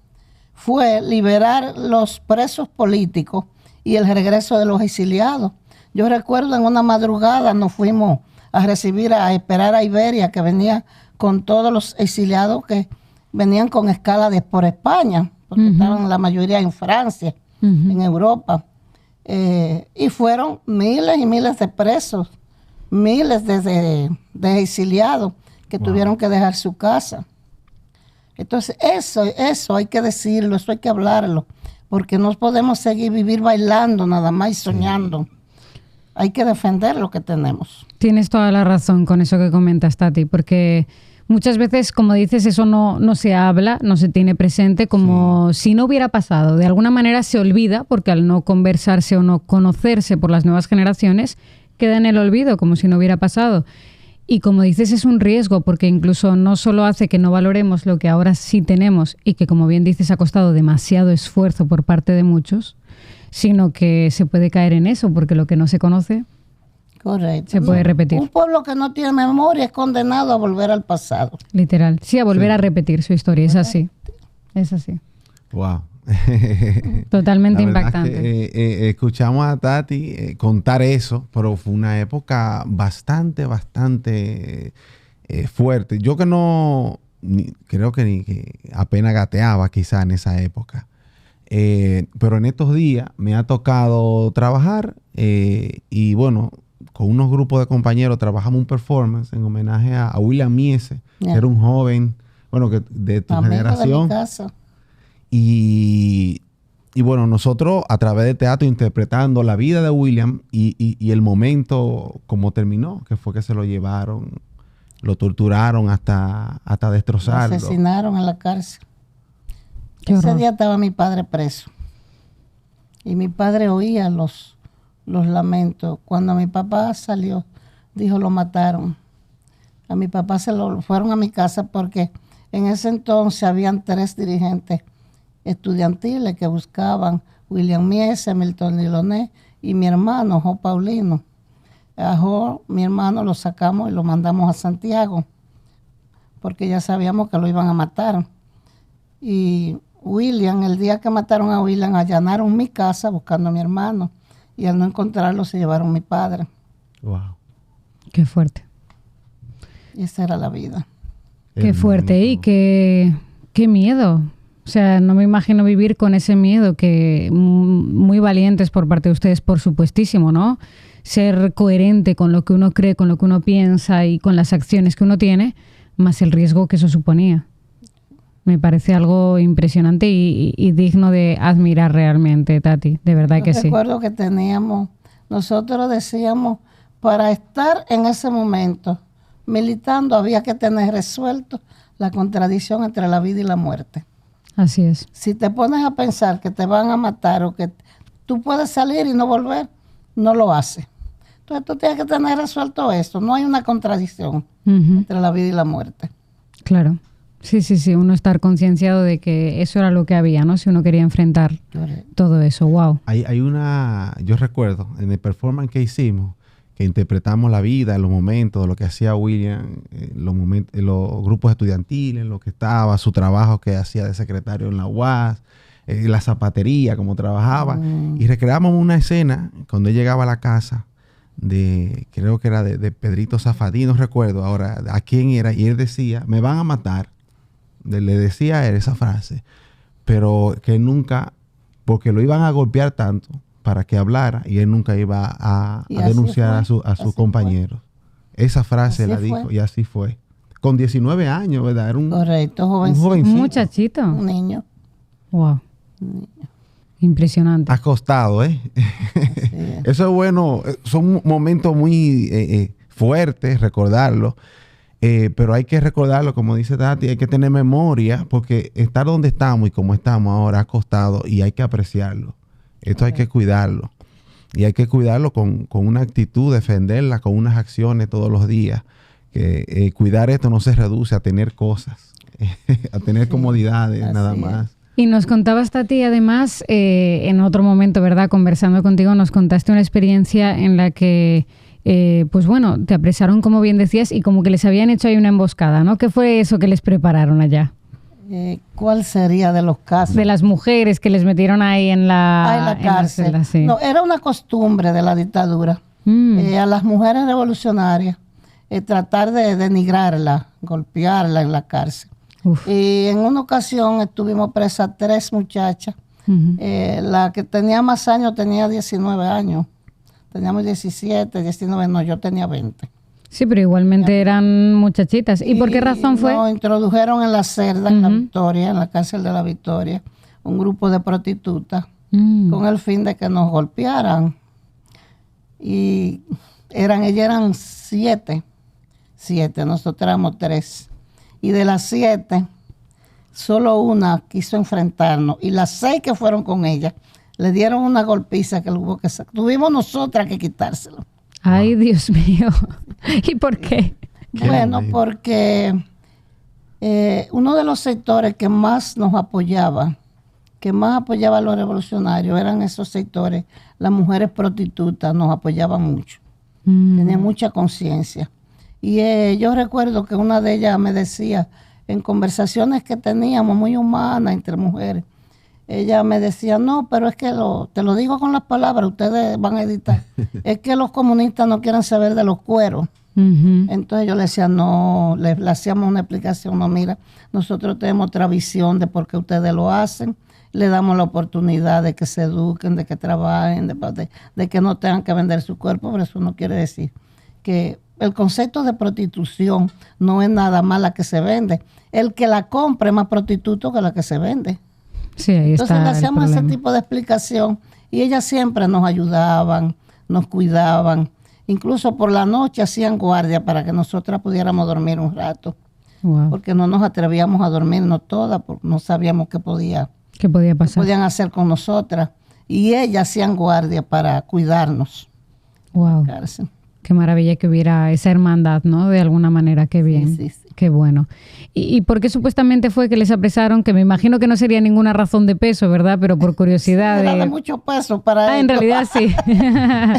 fue liberar los presos políticos y el regreso de los exiliados. Yo recuerdo en una madrugada nos fuimos a esperar a Iberia, que venía con todos los exiliados que venían con escala por España, porque estaban la mayoría en Francia, en Europa. Y fueron miles y miles de presos, miles de exiliados que tuvieron que dejar su casa. Entonces, eso hay que decirlo, eso hay que hablarlo, porque no podemos seguir vivir bailando nada más y soñando. hay que defender lo que tenemos. Tienes toda la razón con eso que comentas, Tati, porque muchas veces, como dices, eso no se habla, no se tiene presente, como si no hubiera pasado. De alguna manera se olvida, porque al no conversarse o no conocerse por las nuevas generaciones, queda en el olvido, como si no hubiera pasado. Y como dices, es un riesgo, porque incluso no solo hace que no valoremos lo que ahora sí tenemos y que, como bien dices, ha costado demasiado esfuerzo por parte de muchos, sino que se puede caer en eso, porque lo que no se conoce Correcto. se puede repetir. Un pueblo que no tiene memoria es condenado a volver al pasado. Literal. Sí, a volver a repetir su historia. Es así. Es así. Wow. Totalmente La verdad impactante. es que, escuchamos a Tati contar eso, pero fue una época bastante fuerte. Yo que creo que ni que apenas gateaba quizá en esa época. Pero en estos días me ha tocado trabajar y bueno, con unos grupos de compañeros trabajamos un performance en homenaje a William Miese, que era un joven, bueno, que de tu generación. De mi casa. Y bueno, nosotros a través del teatro interpretando la vida de William y el momento como terminó, que fue que se lo llevaron, lo torturaron hasta destrozarlo. Lo asesinaron en la cárcel. Ese día estaba mi padre preso. Y mi padre oía los lamentos. Cuando mi papá salió, dijo, lo mataron. A mi papá se lo fueron a mi casa porque en ese entonces habían 3 dirigentes estudiantiles que buscaban William Miese, Milton Niloné y mi hermano, Jo Paulino. A Jo, mi hermano, lo sacamos y lo mandamos a Santiago porque ya sabíamos que lo iban a matar. Y William, el día que mataron a William, allanaron mi casa buscando a mi hermano y al no encontrarlo se llevaron a mi padre. Wow. Qué fuerte. Y esa era la vida. Qué fuerte y qué miedo. O sea, no me imagino vivir con ese miedo, que muy valientes por parte de ustedes, por supuestísimo, ¿no? Ser coherente con lo que uno cree, con lo que uno piensa y con las acciones que uno tiene, más el riesgo que eso suponía. Me parece algo impresionante y digno de admirar realmente, Tati. De verdad que sí. Recuerdo que nosotros decíamos, para estar en ese momento militando había que tener resuelto la contradicción entre la vida y la muerte. Así es. Si te pones a pensar que te van a matar o que tú puedes salir y no volver, no lo haces. Entonces tú tienes que tener resuelto esto. No hay una contradicción entre la vida y la muerte. Claro. Sí, uno estar concienciado de que eso era lo que había, ¿no? Si uno quería enfrentar todo eso, wow. Yo recuerdo en el performance que hicimos, que interpretamos la vida, los momentos, lo que hacía William, los grupos estudiantiles, lo que estaba, su trabajo que hacía de secretario en la UAS, la zapatería, cómo trabajaba. Y recreamos una escena cuando él llegaba a la casa creo que era de Pedrito Zafadí, no recuerdo ahora a quién era, y él decía, me van a matar. Le decía a él esa frase, pero que nunca, porque lo iban a golpear tanto para que hablara, y él nunca iba a denunciar a sus compañeros. Esa frase la dijo y así fue. Con 19 años, ¿verdad? Era correcto, jovencito. Un muchachito. Un niño. Wow. Un niño. Impresionante. Acostado, ¿eh? Eso es bueno. Son momentos muy fuertes, recordarlo. Pero hay que recordarlo, como dice Tati, hay que tener memoria, porque estar donde estamos y como estamos ahora acostado, y hay que apreciarlo. Esto hay que cuidarlo. Y hay que cuidarlo con una actitud, defenderla con unas acciones todos los días. Que cuidar esto no se reduce a tener cosas, a tener comodidades, nada más. Y nos contabas, Tati, además, en otro momento, ¿verdad? Conversando contigo, nos contaste una experiencia en la que, pues bueno, te apresaron, como bien decías, y como que les habían hecho ahí una emboscada, ¿no? ¿Qué fue eso que les prepararon allá? ¿Cuál sería de los casos? De las mujeres que les metieron ahí en la cárcel. celda, sí. No, era una costumbre de la dictadura. A las mujeres revolucionarias, tratar de denigrarla, golpearla en la cárcel. Uf. Y en una ocasión estuvimos presas 3 muchachas. La que tenía más años tenía 19 años. Teníamos 17, 19, no, yo tenía 20. Sí, pero igualmente eran muchachitas. ¿Y por qué razón fue? Nos introdujeron en la celda, en la Victoria, en la cárcel de la Victoria, un grupo de prostitutas con el fin de que nos golpearan. y ellas eran 7, nosotros éramos 3. Y de las 7, solo una quiso enfrentarnos. Y las 6 que fueron con ella, le dieron una golpiza que hubo que sacar. Tuvimos nosotras que quitárselo. Ay, Dios mío. ¿Y por qué? Bueno, porque uno de los sectores que más nos apoyaba, a los revolucionarios, eran esos sectores. Las mujeres prostitutas nos apoyaban mucho. Tenían mucha conciencia. Y yo recuerdo que una de ellas me decía, en conversaciones que teníamos muy humanas entre mujeres, ella me decía, no, pero es que te lo digo con las palabras, ustedes van a editar, es que los comunistas no quieren saber de los cueros. Entonces yo le decía, no, le hacíamos una explicación, no, mira, nosotros tenemos otra visión de por qué ustedes lo hacen, le damos la oportunidad de que se eduquen, de que trabajen, de que no tengan que vender su cuerpo, pero eso no quiere decir que el concepto de prostitución no es nada más la que se vende. El que la compra es más prostituto que la que se vende. Sí, ahí Entonces está le el hacíamos ese problema. tipo de explicación y ellas siempre nos ayudaban, nos cuidaban. Incluso por la noche hacían guardia para que nosotras pudiéramos dormir un rato. Wow. Porque no nos atrevíamos a dormirnos todas, porque no sabíamos qué podían pasar? hacer con nosotras. Y ellas hacían guardia para cuidarnos. Wow. Cárcel. Qué maravilla que hubiera esa hermandad, ¿no? De alguna manera, qué bien. Sí, sí. Qué bueno. ¿Y por qué supuestamente fue que les apresaron? Que me imagino que no sería ninguna razón de peso, ¿verdad? Pero por curiosidad. Era de mucho peso para ellos. En realidad sí.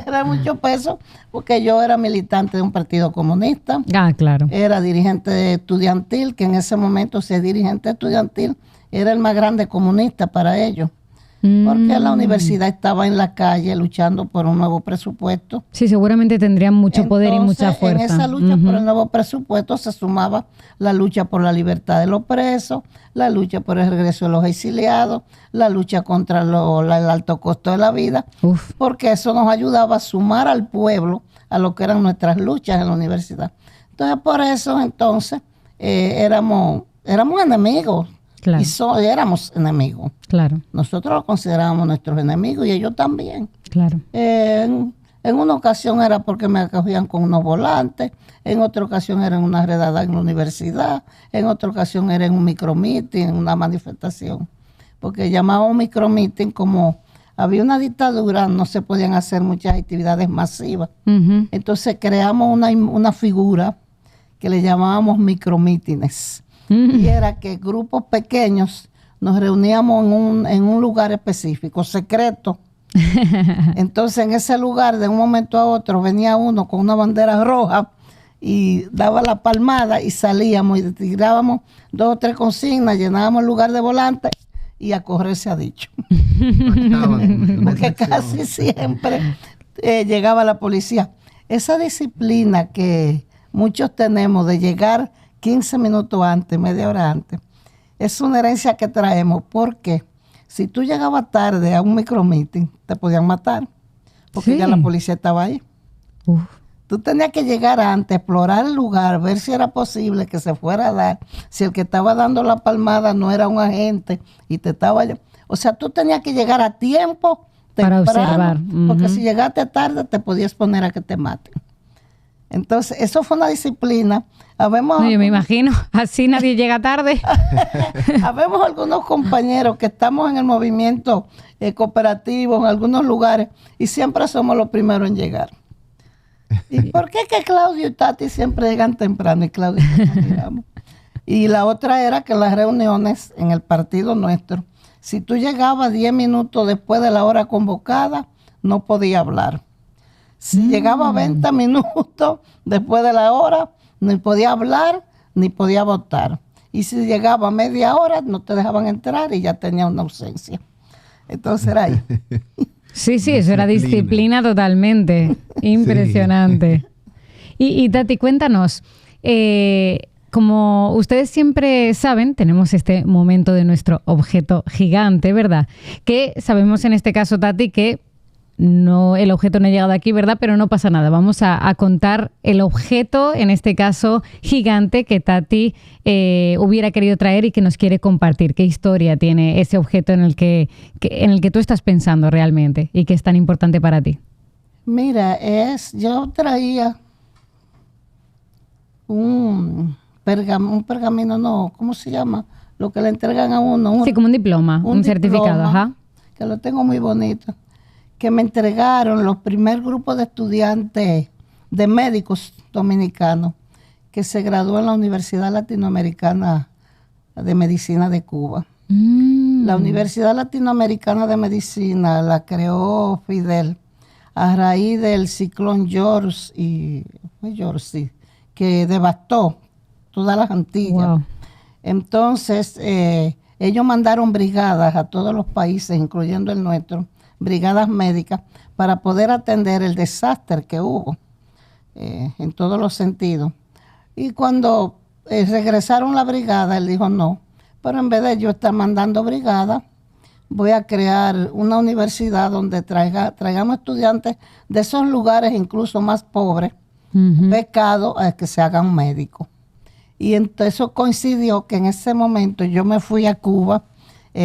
Era mucho peso porque yo era militante de un partido comunista. Claro. Era dirigente estudiantil, que en ese momento ser dirigente estudiantil era el más grande comunista para ellos. Porque la universidad estaba en la calle luchando por un nuevo presupuesto. Sí, seguramente tendrían mucho poder y mucha fuerza. En esa lucha por el nuevo presupuesto se sumaba la lucha por la libertad de los presos, la lucha por el regreso de los exiliados, la lucha contra el alto costo de la vida, porque eso nos ayudaba a sumar al pueblo a lo que eran nuestras luchas en la universidad. Entonces, por eso, éramos enemigos. Claro. Y éramos enemigos. Claro. Nosotros los considerábamos nuestros enemigos y ellos también. Claro. En una ocasión era porque me acogían con unos volantes, en otra ocasión era en una redada en la universidad, en otra ocasión era en un micromeeting, en una manifestación. Porque llamábamos micromeeting como había una dictadura, no se podían hacer muchas actividades masivas. Entonces creamos una figura que le llamábamos micromítines. Y era que grupos pequeños nos reuníamos en un lugar específico, secreto. Entonces en ese lugar de un momento a otro venía uno con una bandera roja y daba la palmada y salíamos y tirábamos 2 o 3 consignas, llenábamos el lugar de volante y a correr se ha dicho. Porque casi siempre llegaba la policía. Esa disciplina que muchos tenemos de llegar 15 minutos antes, media hora antes, es una herencia que traemos, porque si tú llegabas tarde a un micromeeting, te podían matar, porque ya la policía estaba ahí. Tú tenías que llegar antes, explorar el lugar, ver si era posible que se fuera a dar, si el que estaba dando la palmada no era un agente y te estaba... O sea, tú tenías que llegar a tiempo, para observar. Porque si llegaste tarde te podías poner a que te maten. Entonces, eso fue una disciplina. No, yo me imagino, así nadie llega tarde. Habemos algunos compañeros que estamos en el movimiento cooperativo en algunos lugares y siempre somos los primeros en llegar. ¿Y por qué que Claudio y Tati siempre llegan temprano y Claudio y yo nos miramos? Y la otra era que en las reuniones en el partido nuestro, si tú llegabas 10 minutos después de la hora convocada, no podías hablar. Si llegaba 20 minutos después de la hora, ni podía hablar, ni podía votar. Y si llegaba media hora, no te dejaban entrar y ya tenía una ausencia. Entonces era ahí. Sí, eso era disciplina totalmente. Impresionante. Sí. Y Tati, cuéntanos, como ustedes siempre saben, tenemos este momento de nuestro objeto gigante, ¿verdad? Que sabemos en este caso, Tati, que no, el objeto no ha llegado aquí, ¿verdad? Pero no pasa nada. Vamos a contar el objeto, en este caso gigante, que Tati hubiera querido traer y que nos quiere compartir. ¿Qué historia tiene ese objeto en el que tú estás pensando realmente y que es tan importante para ti? Mira, yo traía un pergamino, no, ¿cómo se llama? Lo que le entregan a uno. Sí, como un diploma, un certificado, ajá. Que lo tengo muy bonito. Que me entregaron los primer grupos de estudiantes de médicos dominicanos que se graduó en la Universidad Latinoamericana de Medicina de Cuba. La Universidad Latinoamericana de Medicina la creó Fidel a raíz del ciclón George, que devastó todas las Antillas. Wow. Entonces, ellos mandaron brigadas a todos los países, incluyendo el nuestro, brigadas médicas, para poder atender el desastre que hubo en todos los sentidos. Y cuando regresaron la brigada, él dijo no, pero en vez de yo estar mandando brigadas, voy a crear una universidad donde traigamos estudiantes de esos lugares incluso más pobres, becados, a que se hagan médicos. Y entonces eso coincidió que en ese momento yo me fui a Cuba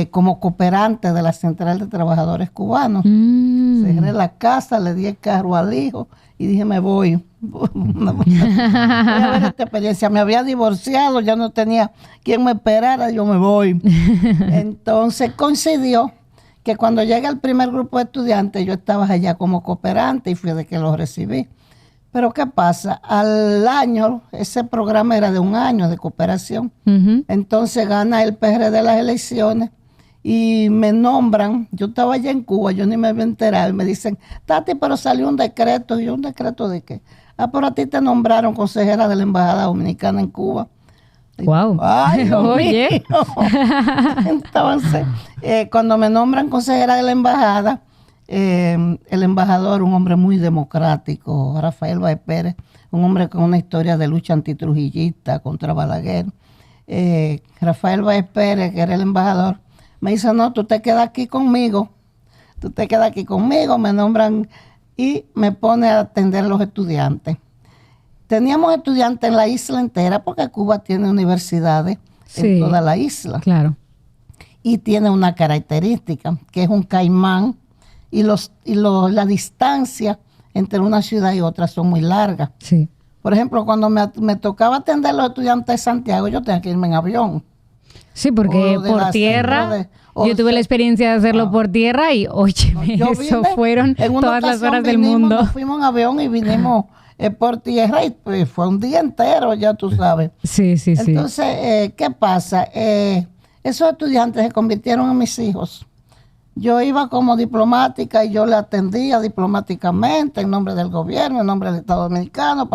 como cooperante de la Central de Trabajadores Cubanos. Cerré la casa, le di el carro al hijo y dije, me voy. Voy a ver esta experiencia. Me había divorciado, ya no tenía quien me esperara, yo me voy. Entonces coincidió que cuando llega el primer grupo de estudiantes, yo estaba allá como cooperante y fui de que los recibí. Pero ¿qué pasa? Al año, ese programa era de un año de cooperación. Entonces gana el PRD las elecciones y me nombran. Yo estaba allá en Cuba, yo ni me había enterado. Me dicen, Tati, pero salió un decreto. Y yo, ¿un decreto de qué? Ah, pero a ti te nombraron consejera de la Embajada Dominicana en Cuba. Wow. Ay, oye. Entonces, cuando me nombran consejera de la Embajada, el embajador, un hombre muy democrático, Rafael Báez Pérez, un hombre con una historia de lucha antitrujillista contra Balaguer. Rafael Báez Pérez, que era el embajador, me dice, no, tú te quedas aquí conmigo, me nombran y me pone a atender a los estudiantes. Teníamos estudiantes en la isla entera, porque Cuba tiene universidades en toda la isla. Claro. Y tiene una característica, que es un caimán, y la distancia entre una ciudad y otra son muy largas. Sí. Por ejemplo, cuando me tocaba atender a los estudiantes de Santiago, yo tenía que irme en avión. Sí, porque por tierra, yo tuve la experiencia de hacerlo por tierra y, oye, eso fueron todas las horas del mundo. Nos fuimos en avión y vinimos por tierra y pues, fue un día entero, ya tú sabes. Sí. Entonces, ¿qué pasa? Esos estudiantes se convirtieron en mis hijos. Yo iba como diplomática y yo le atendía diplomáticamente en nombre del gobierno, en nombre del Estado Dominicano,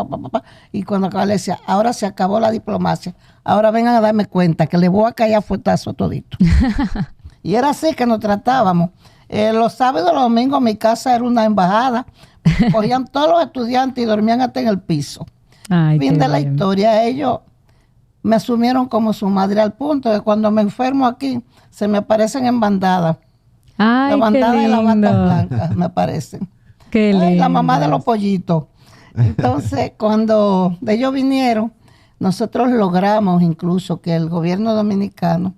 y cuando acababa le decía, ahora se acabó la diplomacia, ahora vengan a darme cuenta que le voy a caer a fuetazo todito. Y era así que nos tratábamos. Los sábados y los domingos mi casa era una embajada, cogían todos los estudiantes y dormían hasta en el piso. Ay, fin de la historia, ellos me asumieron como su madre al punto de que cuando me enfermo aquí, se me aparecen en bandadas. Ay, la bandada qué de la lindo. bata blanca, me parecen. Qué lindo. La mamá de los pollitos. Entonces, cuando ellos vinieron, nosotros logramos incluso que el gobierno dominicano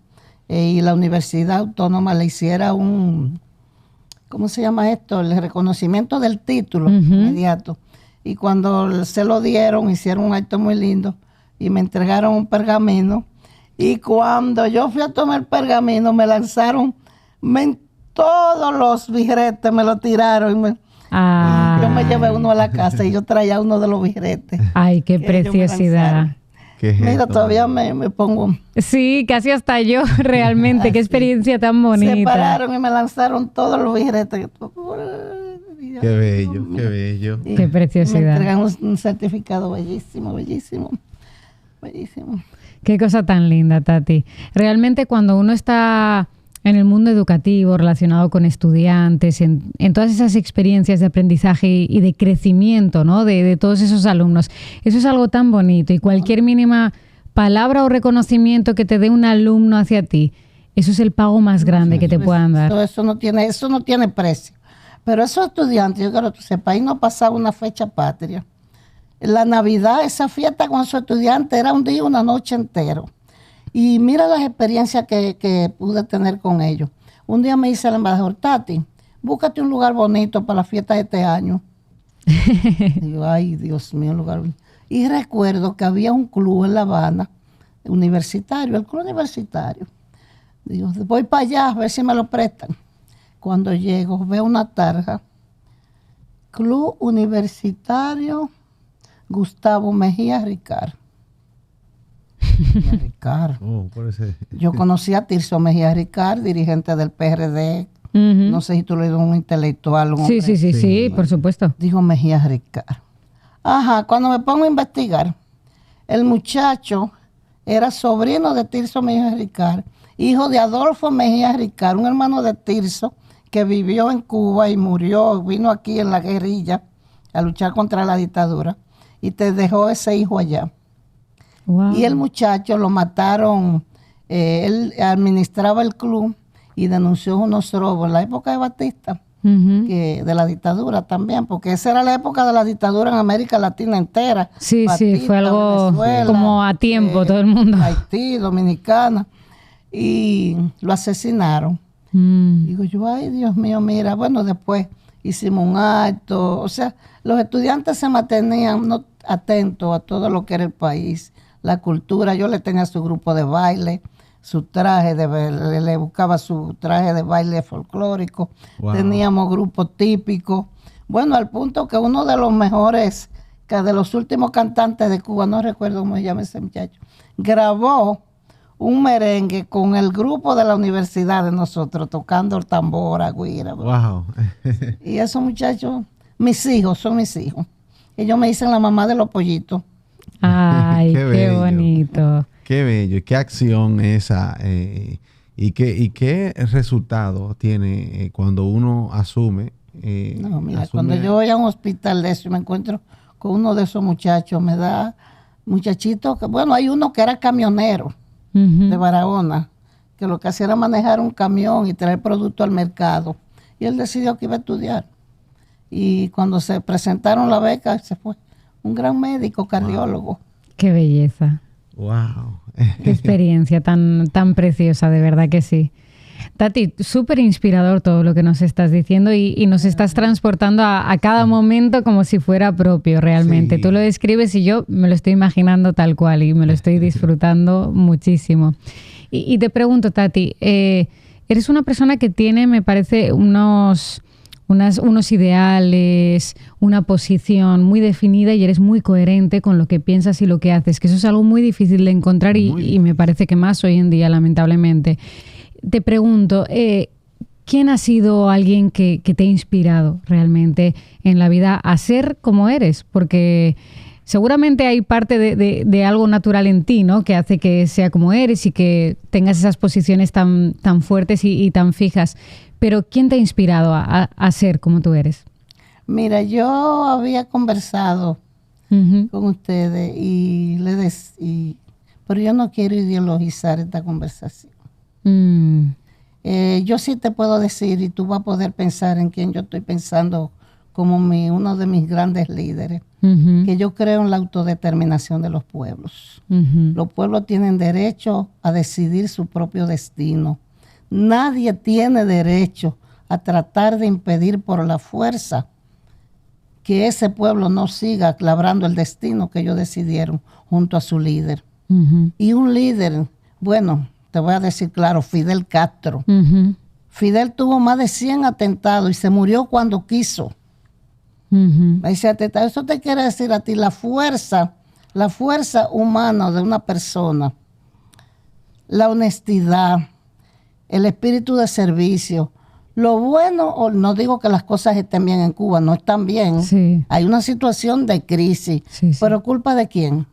y la Universidad Autónoma le hiciera un, ¿cómo se llama esto? El reconocimiento del título inmediato. Y cuando se lo dieron, hicieron un acto muy lindo y me entregaron un pergamino. Y cuando yo fui a tomar el pergamino, me lanzaron todos los vijretes, me lo tiraron. Yo me llevé uno a la casa y yo traía uno de los vijretes. Ay, qué preciosidad. Mira, todavía me pongo... Sí, casi hasta yo, realmente. Qué experiencia tan bonita. Se pararon y me lanzaron todos los vijretes. Qué bello, qué bello. Y qué preciosidad. me entregan un certificado bellísimo. Qué cosa tan linda, Tati. Realmente cuando uno está en el mundo educativo, relacionado con estudiantes, en todas esas experiencias de aprendizaje y de crecimiento, ¿no? de todos esos alumnos. Eso es algo tan bonito y cualquier mínima palabra o reconocimiento que te dé un alumno hacia ti, eso es el pago más grande que te puedan dar. Eso no tiene precio. Pero esos estudiantes, yo quiero que sepa, ahí no pasaba una fecha patria. La Navidad, esa fiesta con esos estudiantes era un día, una noche entero. Y mira las experiencias que pude tener con ellos. Un día me dice el embajador, Tati, búscate un lugar bonito para la fiesta de este año. Digo, ay, Dios mío, lugar. Y recuerdo que había un club en La Habana, universitario, el club universitario. Digo, voy para allá a ver si me lo prestan. Cuando llego, veo una tarja. Club Universitario Gustavo Mejía Ricard. Mejía Ricard. Yo conocí a Tirso Mejía Ricard, dirigente del PRD. No sé si tú le dices un intelectual. Sí, por supuesto. Dijo Mejía Ricard. Ajá, cuando me pongo a investigar, el muchacho era sobrino de Tirso Mejía Ricard, hijo de Adolfo Mejía Ricard, un hermano de Tirso que vivió en Cuba y murió, vino aquí en la guerrilla a luchar contra la dictadura y te dejó ese hijo allá. Wow. Y el muchacho lo mataron, él administraba el club y denunció unos robos en la época de Batista, que de la dictadura también, porque esa era la época de la dictadura en América Latina entera. Sí, Batista, fue algo Venezuela, como a tiempo todo el mundo. Haití, Dominicana, y lo asesinaron. Digo yo, ay Dios mío, mira, bueno, después hicimos un acto, o sea, los estudiantes se mantenían atentos a todo lo que era el país, la cultura. Yo le tenía su grupo de baile, su traje le buscaba su traje de baile folclórico. Wow. Teníamos grupos típicos. Bueno, al punto que uno de los mejores, que de los últimos cantantes de Cuba, no recuerdo cómo se llama ese muchacho, grabó un merengue con el grupo de la universidad de nosotros, tocando el tambor, guira. Wow. Y esos muchachos, mis hijos, son mis hijos. Ellos me dicen la mamá de los pollitos. Ay, qué bonito. Qué bello, qué acción esa, y qué resultado tiene cuando uno asume. No, mira, cuando yo voy a un hospital de eso y me encuentro con uno de esos muchachos, me da muchachito, bueno, hay uno que era camionero de Barahona, que lo que hacía era manejar un camión y traer producto al mercado, y él decidió que iba a estudiar. Y cuando se presentaron la beca, se fue. Un gran médico, cardiólogo. Wow. Qué belleza. Wow. Qué experiencia tan preciosa, de verdad que sí. Tati, súper inspirador todo lo que nos estás diciendo y nos estás transportando a cada momento como si fuera propio realmente. Sí. Tú lo describes y yo me lo estoy imaginando tal cual y me lo estoy disfrutando muchísimo. Y te pregunto, Tati, eres una persona que tiene, me parece, unos ideales, una posición muy definida y eres muy coherente con lo que piensas y lo que haces, que eso es algo muy difícil de encontrar y me parece que más hoy en día, lamentablemente. Te pregunto, ¿quién ha sido alguien que te ha inspirado realmente en la vida a ser como eres? Porque seguramente hay parte de algo natural en ti, ¿no?, que hace que sea como eres y que tengas esas posiciones tan fuertes y tan fijas. Pero ¿quién te ha inspirado a ser como tú eres? Mira, yo había conversado con ustedes pero yo no quiero ideologizar esta conversación. Yo sí te puedo decir, y tú vas a poder pensar en quién yo estoy pensando como uno de mis grandes líderes, que yo creo en la autodeterminación de los pueblos. Los pueblos tienen derecho a decidir su propio destino. Nadie tiene derecho a tratar de impedir por la fuerza que ese pueblo no siga labrando el destino que ellos decidieron junto a su líder. Y un líder, bueno, te voy a decir claro, Fidel Castro. Fidel tuvo más de 100 atentados y se murió cuando quiso. Eso te quiere decir a ti la fuerza humana de una persona, la honestidad, el espíritu de servicio. Lo bueno, no digo que las cosas estén bien en Cuba, no están bien. Sí. Hay una situación de crisis, sí. Pero ¿culpa de quién?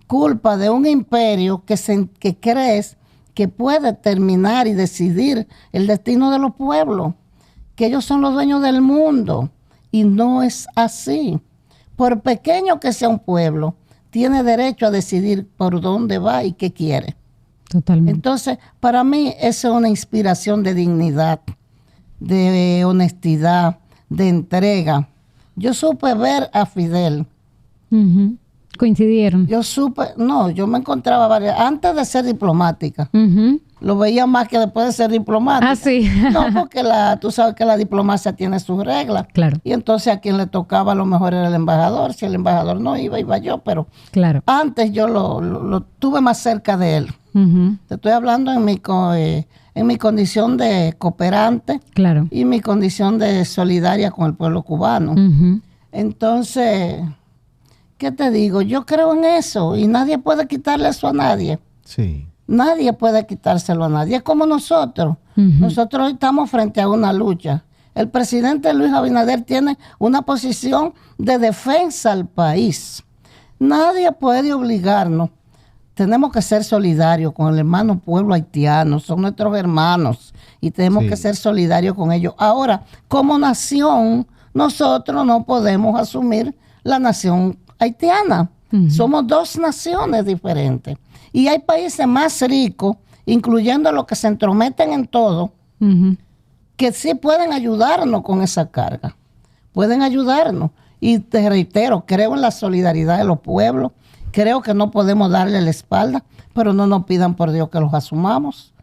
Culpa de un imperio que crees que puede terminar y decidir el destino de los pueblos, que ellos son los dueños del mundo. Y no es así. Por pequeño que sea un pueblo, tiene derecho a decidir por dónde va y qué quiere. Totalmente. Entonces, para mí, eso es una inspiración de dignidad, de honestidad, de entrega. Yo supe ver a Fidel ¿Coincidieron? Yo me encontraba varias, antes de ser diplomática. Lo veía más que después de ser diplomática. Ah, sí. No, porque tú sabes que la diplomacia tiene sus reglas. Claro. Y entonces a quien le tocaba a lo mejor era el embajador. Si el embajador no iba yo, pero claro. Antes yo lo tuve más cerca de él. Te estoy hablando en mi condición de cooperante, claro, y mi condición de solidaria con el pueblo cubano. Entonces, ¿qué te digo? Yo creo en eso y nadie puede quitarle eso a nadie. Sí. Nadie puede quitárselo a nadie. Es como nosotros. Nosotros hoy estamos frente a una lucha. El presidente Luis Abinader tiene una posición de defensa al país. Nadie puede obligarnos. Tenemos que ser solidarios con el hermano pueblo haitiano. Son nuestros hermanos y tenemos que ser solidarios con ellos. Ahora, como nación, nosotros no podemos asumir la nación haitiana. Somos dos naciones diferentes. Y hay países más ricos, incluyendo los que se entrometen en todo, que sí pueden ayudarnos con esa carga. Pueden ayudarnos. Y te reitero, creo en la solidaridad de los pueblos. Creo que no podemos darle la espalda, pero no nos pidan por Dios que los asumamos.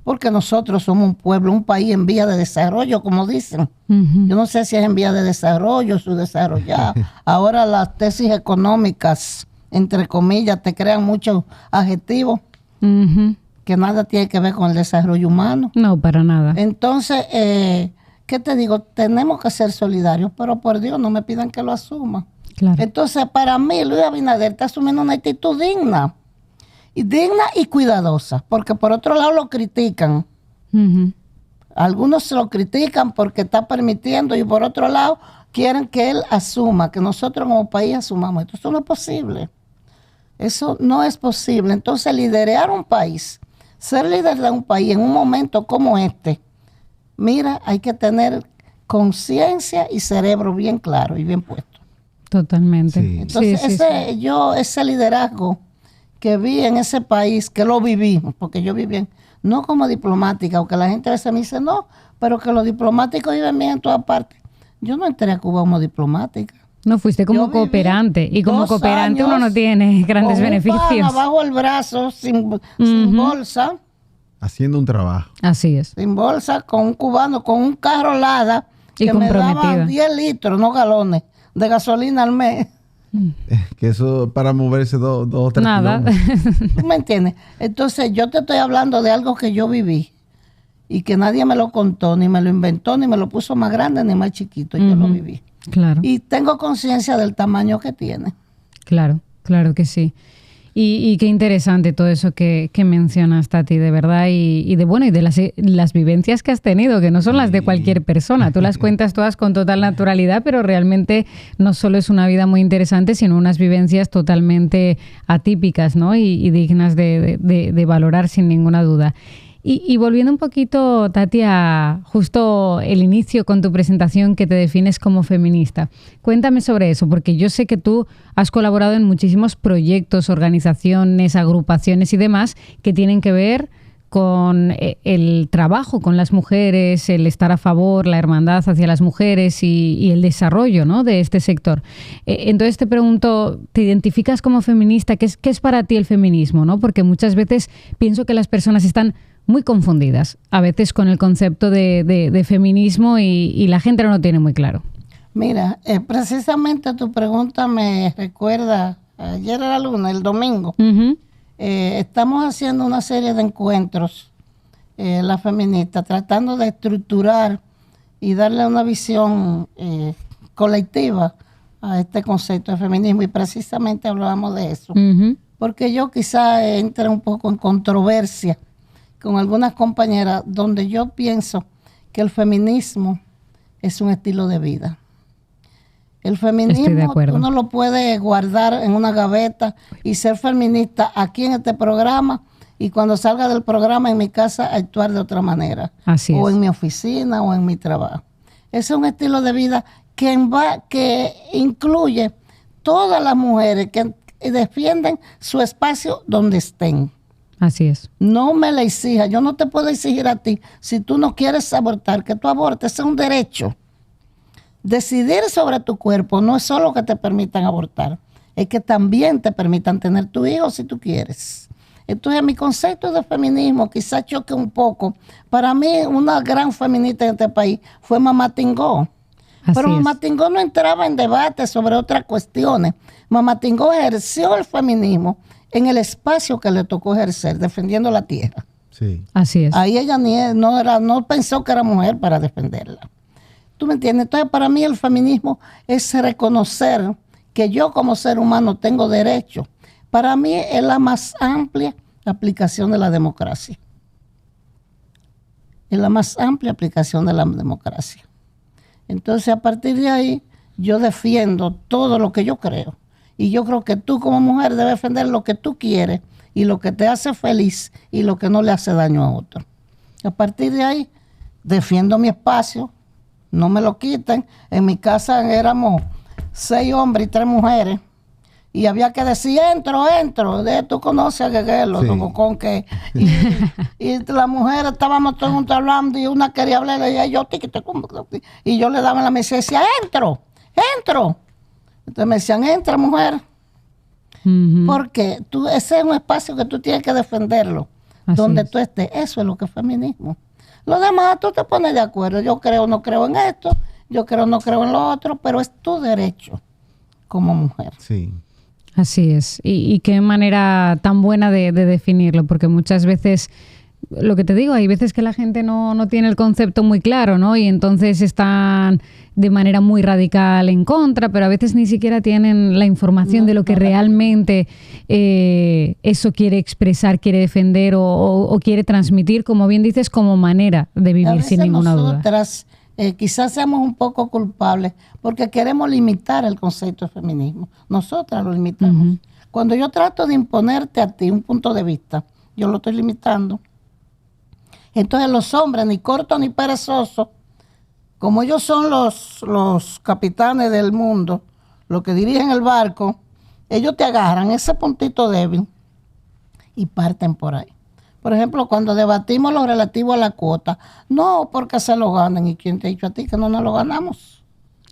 Porque nosotros somos un pueblo, un país en vía de desarrollo, como dicen. Yo no sé si es en vía de desarrollo, subdesarrollado. Ahora las tesis económicas, entre comillas, te crean muchos adjetivos que nada tiene que ver con el desarrollo humano. No, para nada. Entonces, ¿qué te digo? Tenemos que ser solidarios, pero por Dios no me pidan que lo asuma. Claro. Entonces, para mí, Luis Abinader está asumiendo una actitud digna y cuidadosa, porque por otro lado lo critican. Algunos se lo critican porque está permitiendo y por otro lado quieren que él asuma, que nosotros como país asumamos esto. Eso no es posible. Eso no es posible. Entonces, liderar un país, ser líder de un país en un momento como este, mira, hay que tener conciencia y cerebro bien claro y bien puesto. Totalmente. Sí. Entonces, ese liderazgo que vi en ese país, que lo viví, porque yo viví no como diplomática, aunque la gente a veces me dice, no, pero que los diplomáticos viven bien en todas partes. Yo no entré a Cuba como diplomática. No, fuiste como cooperante. Y como cooperante uno no tiene grandes beneficios. Bajo el brazo, sin bolsa. Haciendo un trabajo. Así es. Sin bolsa, con un cubano, con un carro Lada, y que me daba 10 litros, no galones, de gasolina al mes. Que eso para moverse 2 o 3 nada. ¿Tú me entiendes? Entonces yo te estoy hablando de algo que yo viví y que nadie me lo contó, ni me lo inventó, ni me lo puso más grande, ni más chiquito. Yo lo viví. Claro. Y tengo conciencia del tamaño que tiene. Claro, claro que sí. Y qué interesante todo eso que mencionas, Tati, de verdad, y de las vivencias que has tenido, que no son las de cualquier persona. Tú las cuentas todas con total naturalidad, pero realmente no solo es una vida muy interesante, sino unas vivencias totalmente atípicas, ¿no? Y dignas de valorar sin ninguna duda. Y volviendo un poquito, Tati, a justo el inicio con tu presentación que te defines como feminista. Cuéntame sobre eso, porque yo sé que tú has colaborado en muchísimos proyectos, organizaciones, agrupaciones y demás que tienen que ver con el trabajo con las mujeres, el estar a favor, la hermandad hacia las mujeres y el desarrollo, ¿no?, de este sector. Entonces te pregunto, ¿te identificas como feminista? ¿Qué es para ti el feminismo, ¿no? Porque muchas veces pienso que las personas están muy confundidas a veces con el concepto de feminismo y la gente no lo tiene muy claro. Mira, precisamente tu pregunta me recuerda, ayer era lunes, el domingo, estamos haciendo una serie de encuentros, las feministas, tratando de estructurar y darle una visión colectiva a este concepto de feminismo y precisamente hablábamos de eso, porque yo quizá entre un poco en controversia con algunas compañeras donde yo pienso que el feminismo es un estilo de vida. El feminismo tú no lo puedes guardar en una gaveta y ser feminista aquí en este programa y cuando salga del programa en mi casa actuar de otra manera. Así es. O en mi oficina o en mi trabajo. Es un estilo de vida que incluye todas las mujeres que defienden su espacio donde estén. Así es. No me la exijas. Yo no te puedo exigir a ti, si tú no quieres abortar, que tú abortes. Es un derecho. Decidir sobre tu cuerpo no es solo que te permitan abortar. es que también te permitan tener tu hijo si tú quieres. Entonces, mi concepto de feminismo quizás choque un poco. Para mí, una gran feminista en este país fue Mamá Tingó. Pero Mamá Tingó no entraba en debate sobre otras cuestiones. Mamá Tingó ejerció el feminismo en el espacio que le tocó ejercer, defendiendo la tierra. Sí. Así es. Ahí ella no pensó que era mujer para defenderla. ¿Tú me entiendes? Entonces, para mí el feminismo es reconocer que yo como ser humano tengo derecho. Para mí es la más amplia aplicación de la democracia. Es la más amplia aplicación de la democracia. Entonces, a partir de ahí, yo defiendo todo lo que yo creo. Y yo creo que tú como mujer debes defender lo que tú quieres y lo que te hace feliz y lo que no le hace daño a otro. A partir de ahí, defiendo mi espacio, no me lo quiten. En mi casa éramos 6 hombres y 3 mujeres. Y había que decir, entro. Tú conoces a Gueguelo, con que. Y las mujeres estábamos todos juntos hablando y una quería hablar y yo, y yo le daba la mesa y decía, entro. Entonces me decían, entra, mujer. Porque ese es un espacio que tú tienes que defenderlo, donde tú estés. Eso es lo que es feminismo. Lo demás, tú te pones de acuerdo. Yo creo, no creo en esto, yo creo, no creo en lo otro, pero es tu derecho como mujer. Sí. Así es. Y qué manera tan buena de definirlo, porque muchas veces, lo que te digo, hay veces que la gente no tiene el concepto muy claro, ¿no? Y entonces están de manera muy radical en contra, pero a veces ni siquiera tienen la información de lo que realmente eso quiere expresar, quiere defender o quiere transmitir, como bien dices, como manera de vivir sin ninguna duda. Quizás seamos un poco culpables porque queremos limitar el concepto de feminismo. Nosotras lo limitamos. Cuando yo trato de imponerte a ti un punto de vista, yo lo estoy limitando. Entonces los hombres, ni cortos ni perezosos, como ellos son los capitanes del mundo, los que dirigen el barco, ellos te agarran ese puntito débil y parten por ahí. Por ejemplo, cuando debatimos lo relativo a la cuota, no porque se lo ganen. ¿Y quién te ha dicho a ti que no nos lo ganamos?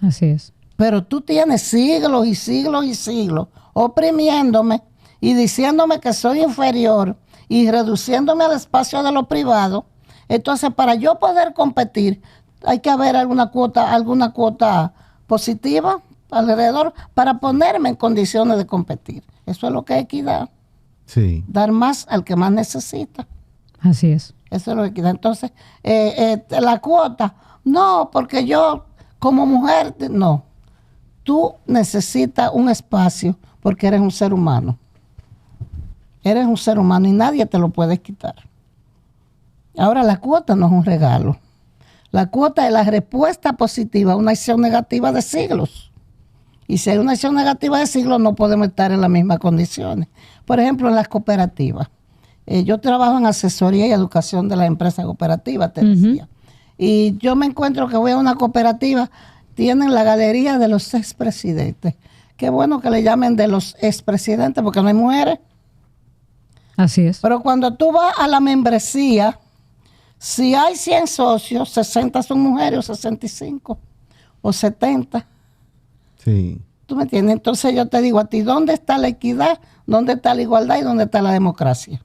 Así es. Pero tú tienes siglos y siglos y siglos oprimiéndome y diciéndome que soy inferior y reduciéndome al espacio de lo privado. Entonces, para yo poder competir, hay que haber alguna cuota positiva alrededor para ponerme en condiciones de competir. Eso es lo que es equidad. Sí. Dar más al que más necesita. Así es. Eso es lo que equidad. Entonces, la cuota, no, porque yo como mujer, no. Tú necesitas un espacio porque eres un ser humano. Eres un ser humano y nadie te lo puede quitar. Ahora, la cuota no es un regalo. La cuota es la respuesta positiva a una acción negativa de siglos. Y si hay una acción negativa de siglos, no podemos estar en las mismas condiciones. Por ejemplo, en las cooperativas. Yo trabajo en asesoría y educación de las empresas cooperativas, te decía. Y yo me encuentro que voy a una cooperativa, tienen la galería de los expresidentes. Qué bueno que le llamen de los expresidentes, porque no hay mujeres. Así es. Pero cuando tú vas a la membresía, si hay 100 socios, 60 son mujeres, o 65, o 70. Sí. ¿Tú me entiendes? Entonces yo te digo a ti, ¿dónde está la equidad? ¿Dónde está la igualdad? ¿Y dónde está la democracia?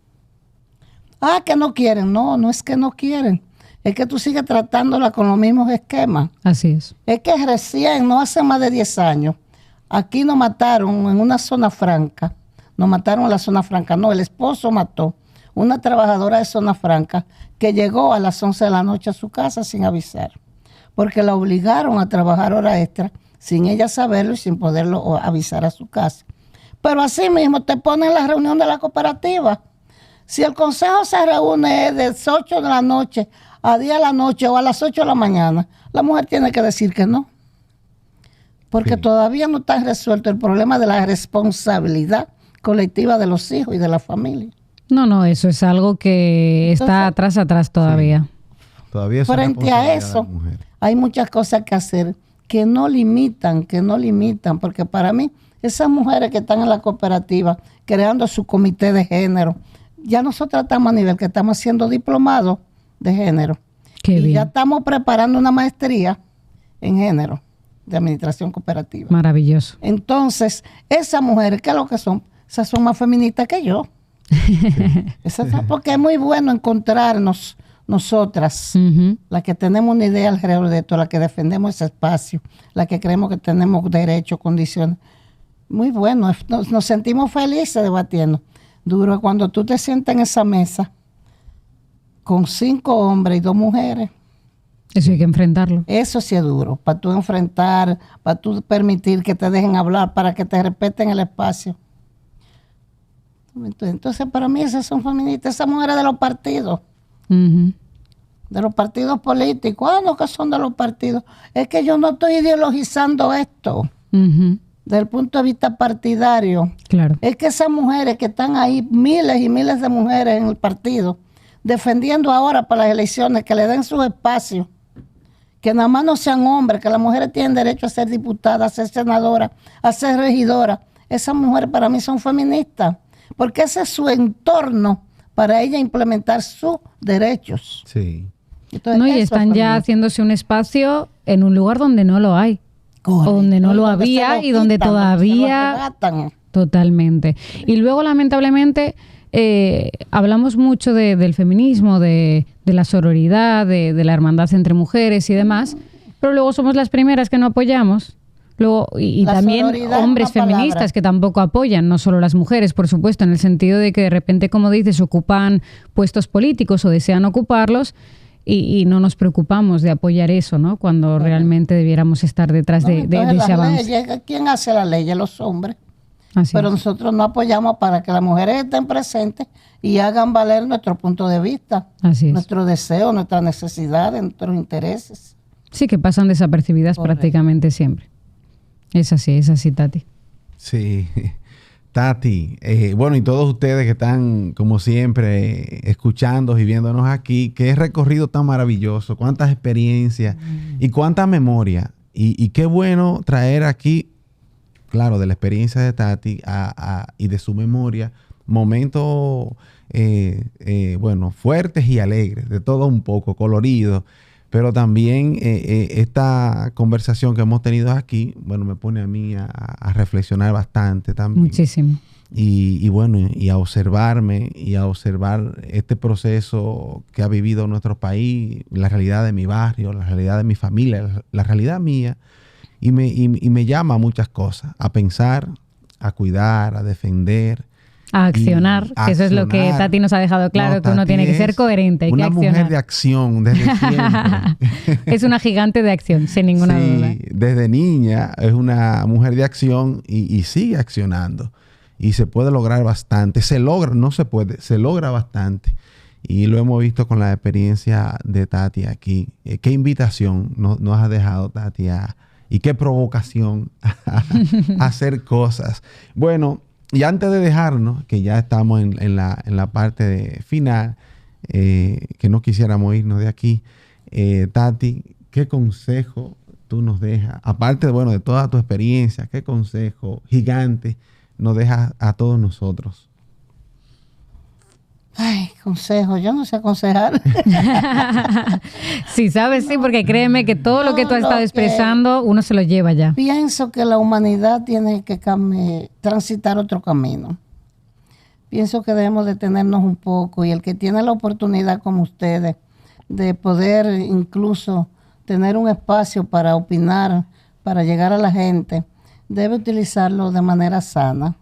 Ah, que no quieren. No, no es que no quieren. Es que tú sigues tratándola con los mismos esquemas. Así es. Es que recién, no hace más de 10 años, aquí nos mataron en una zona franca. Nos mataron en la zona franca. No, el esposo mató una trabajadora de zona franca que llegó a las 11 de la noche a su casa sin avisar. Porque la obligaron a trabajar hora extra sin ella saberlo y sin poderlo avisar a su casa. Pero así mismo te ponen la reunión de la cooperativa. Si el consejo se reúne de 8 de la noche a 10 de la noche o a las 8 de la mañana, la mujer tiene que decir que no. Porque todavía no está resuelto el problema de la responsabilidad colectiva de los hijos y de la familia. No, eso es algo que está atrás todavía. Sí. Todavía es frente a eso, hay muchas cosas que hacer que no limitan, porque para mí, esas mujeres que están en la cooperativa creando su comité de género, ya nosotros estamos a nivel que estamos haciendo diplomados de género. Qué bien. Ya estamos preparando una maestría en género. de administración cooperativa. Maravilloso. Entonces, esas mujeres, ¿qué es lo que son? Esas son más feministas que yo. Porque es muy bueno encontrarnos nosotras, las que tenemos una idea alrededor de esto, las que defendemos ese espacio, las que creemos que tenemos derechos, condiciones. Muy bueno, nos sentimos felices debatiendo. Duro cuando tú te sientas en esa mesa con 5 hombres y 2 mujeres. Eso hay que enfrentarlo. Eso sí es duro, para tú enfrentar, para tú permitir que te dejen hablar, para que te respeten el espacio. Entonces, para mí esas son feministas, esas mujeres de los partidos. De los partidos políticos. No, que son de los partidos. Es que yo no estoy ideologizando esto desde el punto de vista partidario. Claro. Es que esas mujeres que están ahí, miles y miles de mujeres en el partido, defendiendo ahora para las elecciones, que le den sus espacios, que nada más no sean hombres, que las mujeres tienen derecho a ser diputadas, a ser senadoras, a ser regidoras. Esas mujeres para mí son feministas, porque ese es su entorno para ella implementar sus derechos. Sí. Entonces, no, y están ya haciéndose un espacio en un lugar donde no lo hay. Correcto. Donde no lo había y donde todavía... Totalmente. Y luego, lamentablemente, hablamos mucho del feminismo, de la sororidad, de la hermandad entre mujeres y demás, pero luego somos las primeras que no apoyamos. Luego, y también hombres feministas que tampoco apoyan, no solo las mujeres, por supuesto, en el sentido de que de repente, como dices, ocupan puestos políticos o desean ocuparlos y no nos preocupamos de apoyar eso, ¿no? Cuando realmente debiéramos estar detrás de ese avance. ¿Quién hace la ley? Los hombres. Así Pero es. nosotros no apoyamos para que las mujeres estén presentes y hagan valer nuestro punto de vista, nuestro deseo, nuestras necesidades, nuestros intereses. Sí, que pasan desapercibidas prácticamente siempre. Es así, Tati. Sí, Tati. Bueno, y todos ustedes que están, como siempre, escuchando y viéndonos aquí, qué recorrido tan maravilloso, cuántas experiencias y cuánta memoria. Y qué bueno traer aquí, claro, de la experiencia de Tati y de su memoria, momentos, bueno, fuertes y alegres, de todo un poco, coloridos. Pero también esta conversación que hemos tenido aquí, bueno, me pone a mí a reflexionar bastante también. Muchísimo. Y bueno, y a observarme y a observar este proceso que ha vivido nuestro país, la realidad de mi barrio, la realidad de mi familia, la realidad mía. Y me llama a muchas cosas, a pensar, a cuidar, a defender. A accionar, que eso es lo que Tati nos ha dejado claro, no, que uno tiene que ser coherente, hay que accionar. Una mujer de acción desde siempre. Es una gigante de acción, sin ninguna duda. Desde niña es una mujer de acción y sigue accionando. Y se puede lograr bastante. Se logra, no se puede, se logra bastante. Y lo hemos visto con la experiencia de Tati aquí. Qué invitación nos ha dejado Tati y qué provocación a hacer cosas. Bueno, y antes de dejarnos, que ya estamos en la parte final, que no quisiéramos irnos de aquí, Tati, ¿qué consejo tú nos dejas? Aparte, bueno, de toda tu experiencia, ¿qué consejo gigante nos dejas a todos nosotros? Ay, consejo, yo no sé aconsejar. Sí, sabes, sí, porque créeme que todo lo que tú has estado expresando, uno se lo lleva ya. Pienso que la humanidad tiene que transitar otro camino. Pienso que debemos detenernos un poco y el que tiene la oportunidad como ustedes de poder incluso tener un espacio para opinar, para llegar a la gente, debe utilizarlo de manera sana.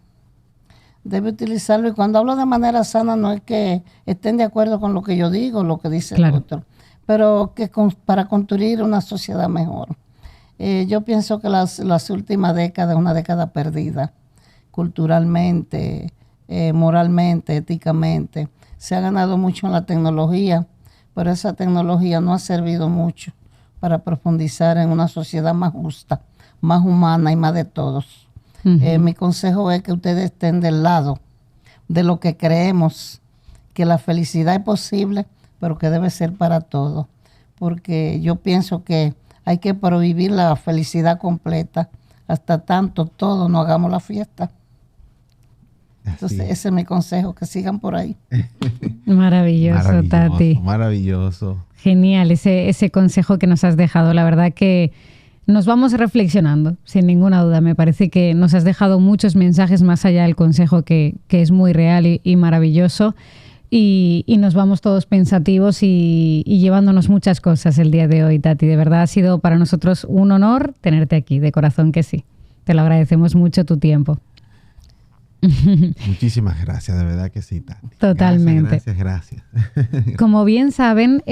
Debe utilizarlo, y cuando hablo de manera sana no es que estén de acuerdo con lo que yo digo, lo que dice el otro, pero que para construir una sociedad mejor. Yo pienso que las últimas décadas es una década perdida, culturalmente, moralmente, éticamente. Se ha ganado mucho en la tecnología, pero esa tecnología no ha servido mucho para profundizar en una sociedad más justa, más humana y más de todos. Mi consejo es que ustedes estén del lado de lo que creemos, que la felicidad es posible, pero que debe ser para todos. Porque yo pienso que hay que prohibir la felicidad completa hasta tanto todos no hagamos la fiesta. Entonces, ese es mi consejo, que sigan por ahí. Maravilloso, Tati. Maravilloso. Genial, ese consejo que nos has dejado. La verdad que nos vamos reflexionando, sin ninguna duda. Me parece que nos has dejado muchos mensajes más allá del consejo que es muy real y maravilloso. Y nos vamos todos pensativos y llevándonos muchas cosas el día de hoy, Tati. De verdad ha sido para nosotros un honor tenerte aquí, de corazón que sí. Te lo agradecemos mucho tu tiempo. Muchísimas gracias, de verdad que sí, Tati. Totalmente. Gracias. Como bien saben,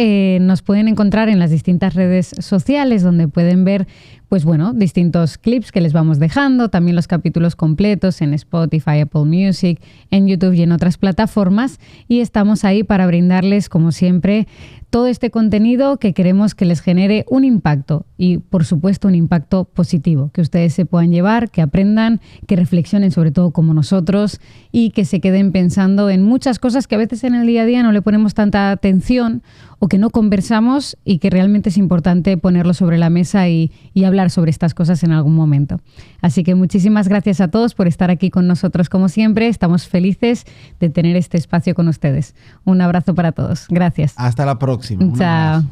nos pueden encontrar en las distintas redes sociales donde pueden ver, pues bueno, distintos clips que les vamos dejando, también los capítulos completos en Spotify, Apple Music, en YouTube y en otras plataformas. Y estamos ahí para brindarles, como siempre, todo este contenido que queremos que les genere un impacto y, por supuesto, un impacto positivo, que ustedes se puedan llevar, que aprendan, que reflexionen sobre todo como nosotros y que se queden pensando en muchas cosas que a veces en el día a día no le ponemos tanta atención o que no conversamos y que realmente es importante ponerlo sobre la mesa y hablar sobre estas cosas en algún momento. Así que muchísimas gracias a todos por estar aquí con nosotros como siempre. Estamos felices de tener este espacio con ustedes. Un abrazo para todos. Gracias. Hasta la próxima. Chao.